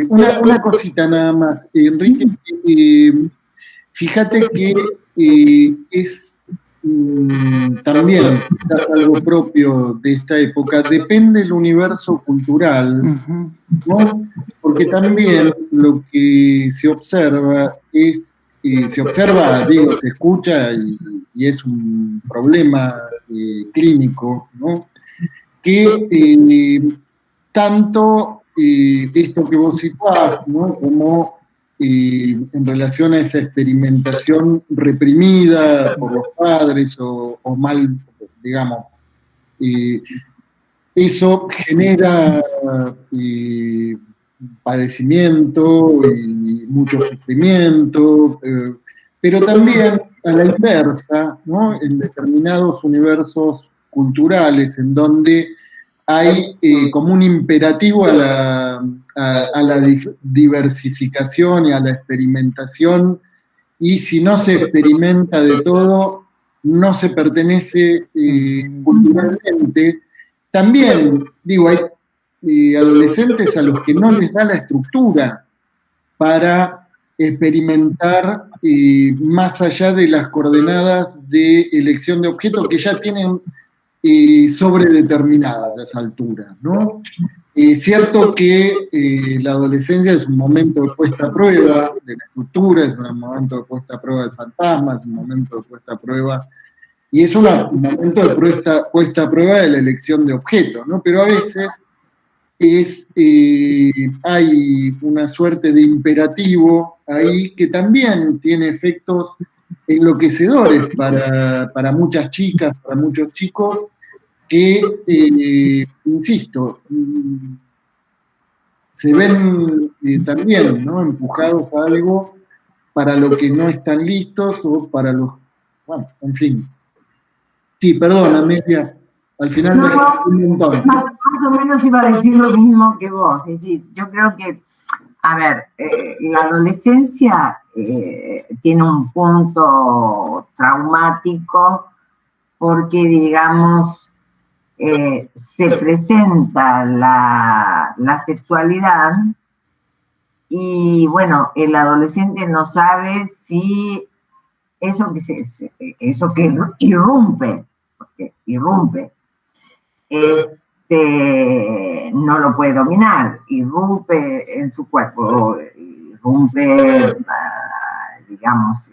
una cosita nada más, Enrique, fíjate que es también quizás algo propio de esta época, depende del universo cultural, ¿no? Porque también lo que se observa es, se escucha y es un problema clínico, ¿no? Que tanto esto que vos situás, ¿no? Como en relación a esa experimentación reprimida por los padres o mal, digamos, eso genera padecimiento y mucho sufrimiento, pero también a la inversa, ¿no? En determinados universos culturales en donde hay como un imperativo a la diversificación y a la experimentación, y si no se experimenta de todo, no se pertenece culturalmente. También, digo, hay adolescentes a los que no les da la estructura para experimentar más allá de las coordenadas de elección de objetos que ya tienen sobredeterminadas a esa altura, ¿no? Cierto que la adolescencia es un momento de puesta a prueba de la estructura, es un momento de puesta a prueba del fantasma, es un momento de puesta a prueba, y es un momento de puesta a prueba de la elección de objetos, ¿no? Pero a veces hay una suerte de imperativo ahí que también tiene efectos enloquecedores para muchas chicas, para muchos chicos, que, insisto, se ven también, ¿no? Empujados a algo para lo que no están listos o para los... Bueno, en fin. Sí, perdón, Amelia, al final me un montón. Más o menos iba a decir lo mismo que vos. Es decir, yo creo que, a ver, la adolescencia tiene un punto traumático porque, digamos, se presenta la sexualidad y, bueno, el adolescente no sabe si eso que irrumpe, porque irrumpe, no lo puede dominar, irrumpe en su cuerpo, irrumpe, digamos,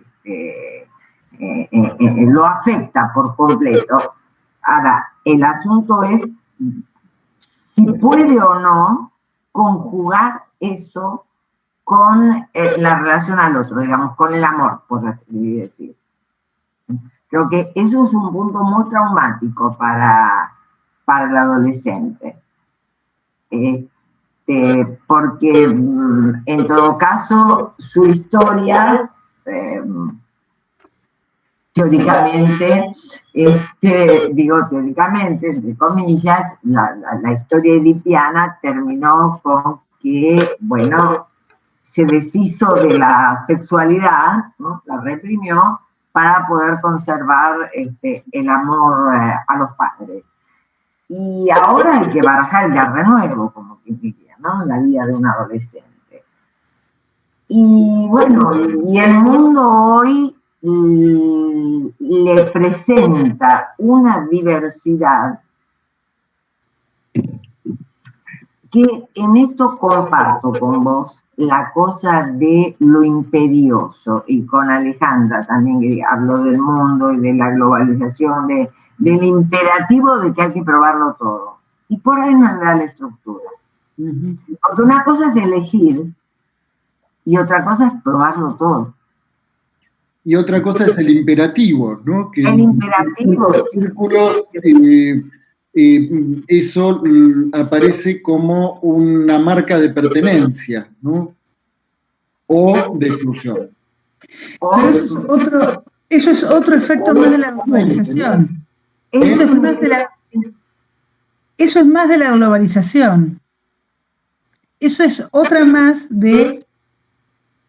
lo afecta por completo. Ahora, el asunto es si puede o no conjugar eso con la relación al otro, digamos, con el amor, por así decir. Creo que eso es un punto muy traumático para el adolescente. Porque en todo caso su historia teóricamente, teóricamente, entre comillas, la historia edipiana terminó con que, bueno, se deshizo de la sexualidad, ¿no? La reprimió para poder conservar el amor a los padres. Y ahora hay que barajar ya de nuevo, como que diría, ¿no? La vida de un adolescente. Y bueno, y el mundo hoy le presenta una diversidad que en esto comparto con vos la cosa de lo imperioso, y con Alejandra también, que hablo del mundo y de la globalización, del imperativo de que hay que probarlo todo. Y por ahí no anda la estructura. Porque una cosa es elegir y otra cosa es probarlo todo. Y otra cosa es el imperativo, ¿no? Que el imperativo. Círculo, eso aparece como una marca de pertenencia, ¿no? O de exclusión. Eso es otro efecto más de la globalización. Eso es más de la globalización. Eso es otra más de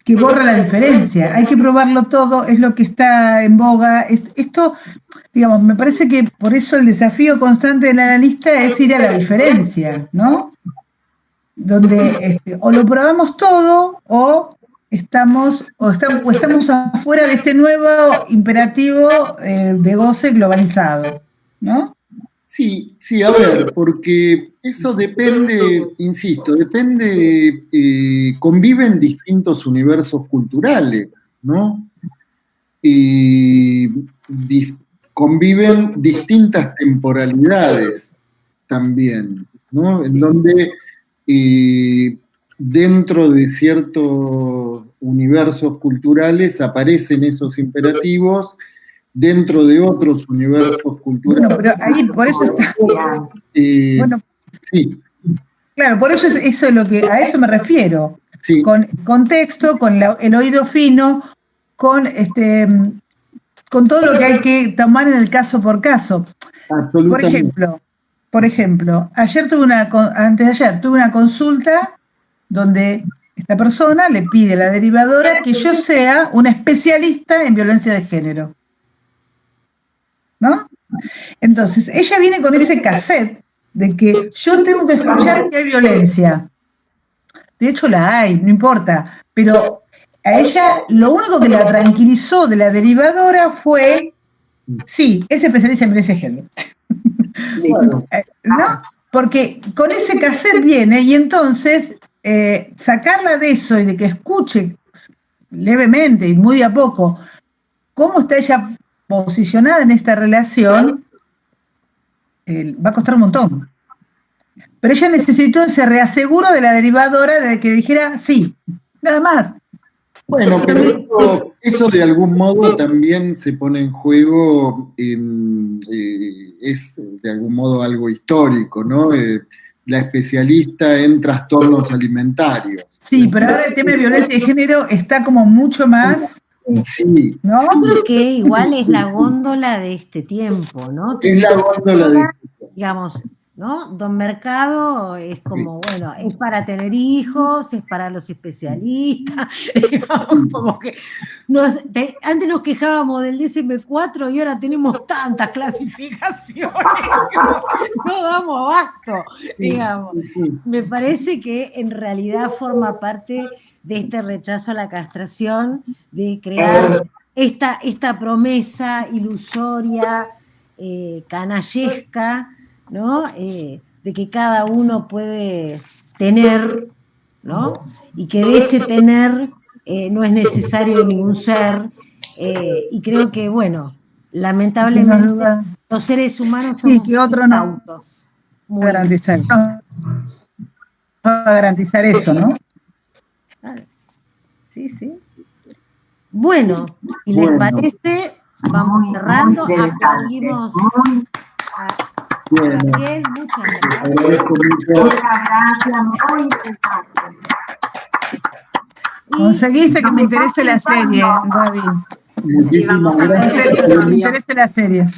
que borra la diferencia. Hay que probarlo todo, es lo que está en boga. Esto, digamos, me parece que por eso el desafío constante del analista es ir a la diferencia, ¿no? Donde o lo probamos todo o estamos afuera de este nuevo imperativo de goce globalizado, ¿no? Sí, a ver, porque eso depende, insisto, conviven distintos universos culturales, ¿no? Conviven distintas temporalidades también, ¿no? En donde dentro de ciertos universos culturales aparecen esos imperativos, dentro de otros universos culturales. Bueno, pero ahí por eso está. Bueno, sí. Claro, por eso eso es lo que a eso me refiero. Sí. Con contexto, con el oído fino, con todo lo que hay que tomar en el caso por caso. Por ejemplo, antes de ayer tuve una consulta donde esta persona le pide a la derivadora que yo sea una especialista en violencia de género, ¿no? Entonces, ella viene con ese cassette de que yo tengo que escuchar que hay violencia. De hecho, la hay, no importa. Pero a ella lo único que la tranquilizó de la derivadora fue, sí, es especialista en violencia de género. ¿No? Porque con ese cassette viene y entonces sacarla de eso y de que escuche levemente y muy de a poco cómo está ella posicionada en esta relación, va a costar un montón. Pero ella necesitó ese reaseguro de la derivadora de que dijera sí, nada más. Bueno, pero eso de algún modo también se pone en juego, es de algún modo algo histórico, ¿no? La especialista en trastornos alimentarios. Sí, pero ahora el tema de violencia de género está como mucho más... Sí. ¿No? Yo creo que igual es la góndola de este tiempo, ¿no? Es la góndola de este tiempo. Digamos, ¿no? Don Mercado es como, bueno, es para tener hijos, es para los especialistas, digamos, como que antes nos quejábamos del DSM-4 y ahora tenemos tantas clasificaciones que no damos abasto, digamos. Me parece que en realidad forma parte de este rechazo a la castración, de crear esta promesa ilusoria, canallesca, ¿no? De que cada uno puede tener, ¿no? Y que de ese tener no es necesario ningún ser, y creo que, bueno, lamentablemente los seres humanos son autos. Garantizar eso, ¿no? Sí, sí. Bueno, si les parece, vamos cerrando, aplaudimos a Raquel, muchas gracias. Conseguiste que me interese la serie, Gaby. Que me interese la serie.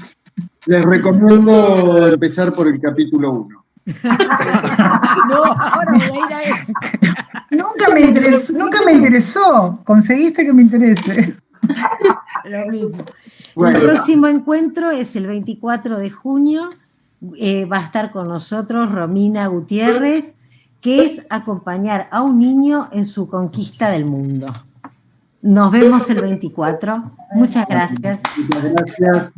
Les recomiendo empezar por el capítulo 1. No, ahora voy a ir a eso. Nunca me interesó. Conseguiste que me interese. Lo mismo. Bueno. El próximo encuentro es el 24 de junio. Va a estar con nosotros Romina Gutiérrez, que es acompañar a un niño en su conquista del mundo. Nos vemos el 24. Muchas gracias. Muchas gracias.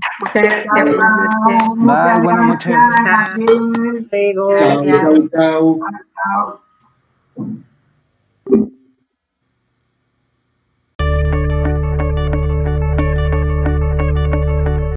Muchas gracias. Chao.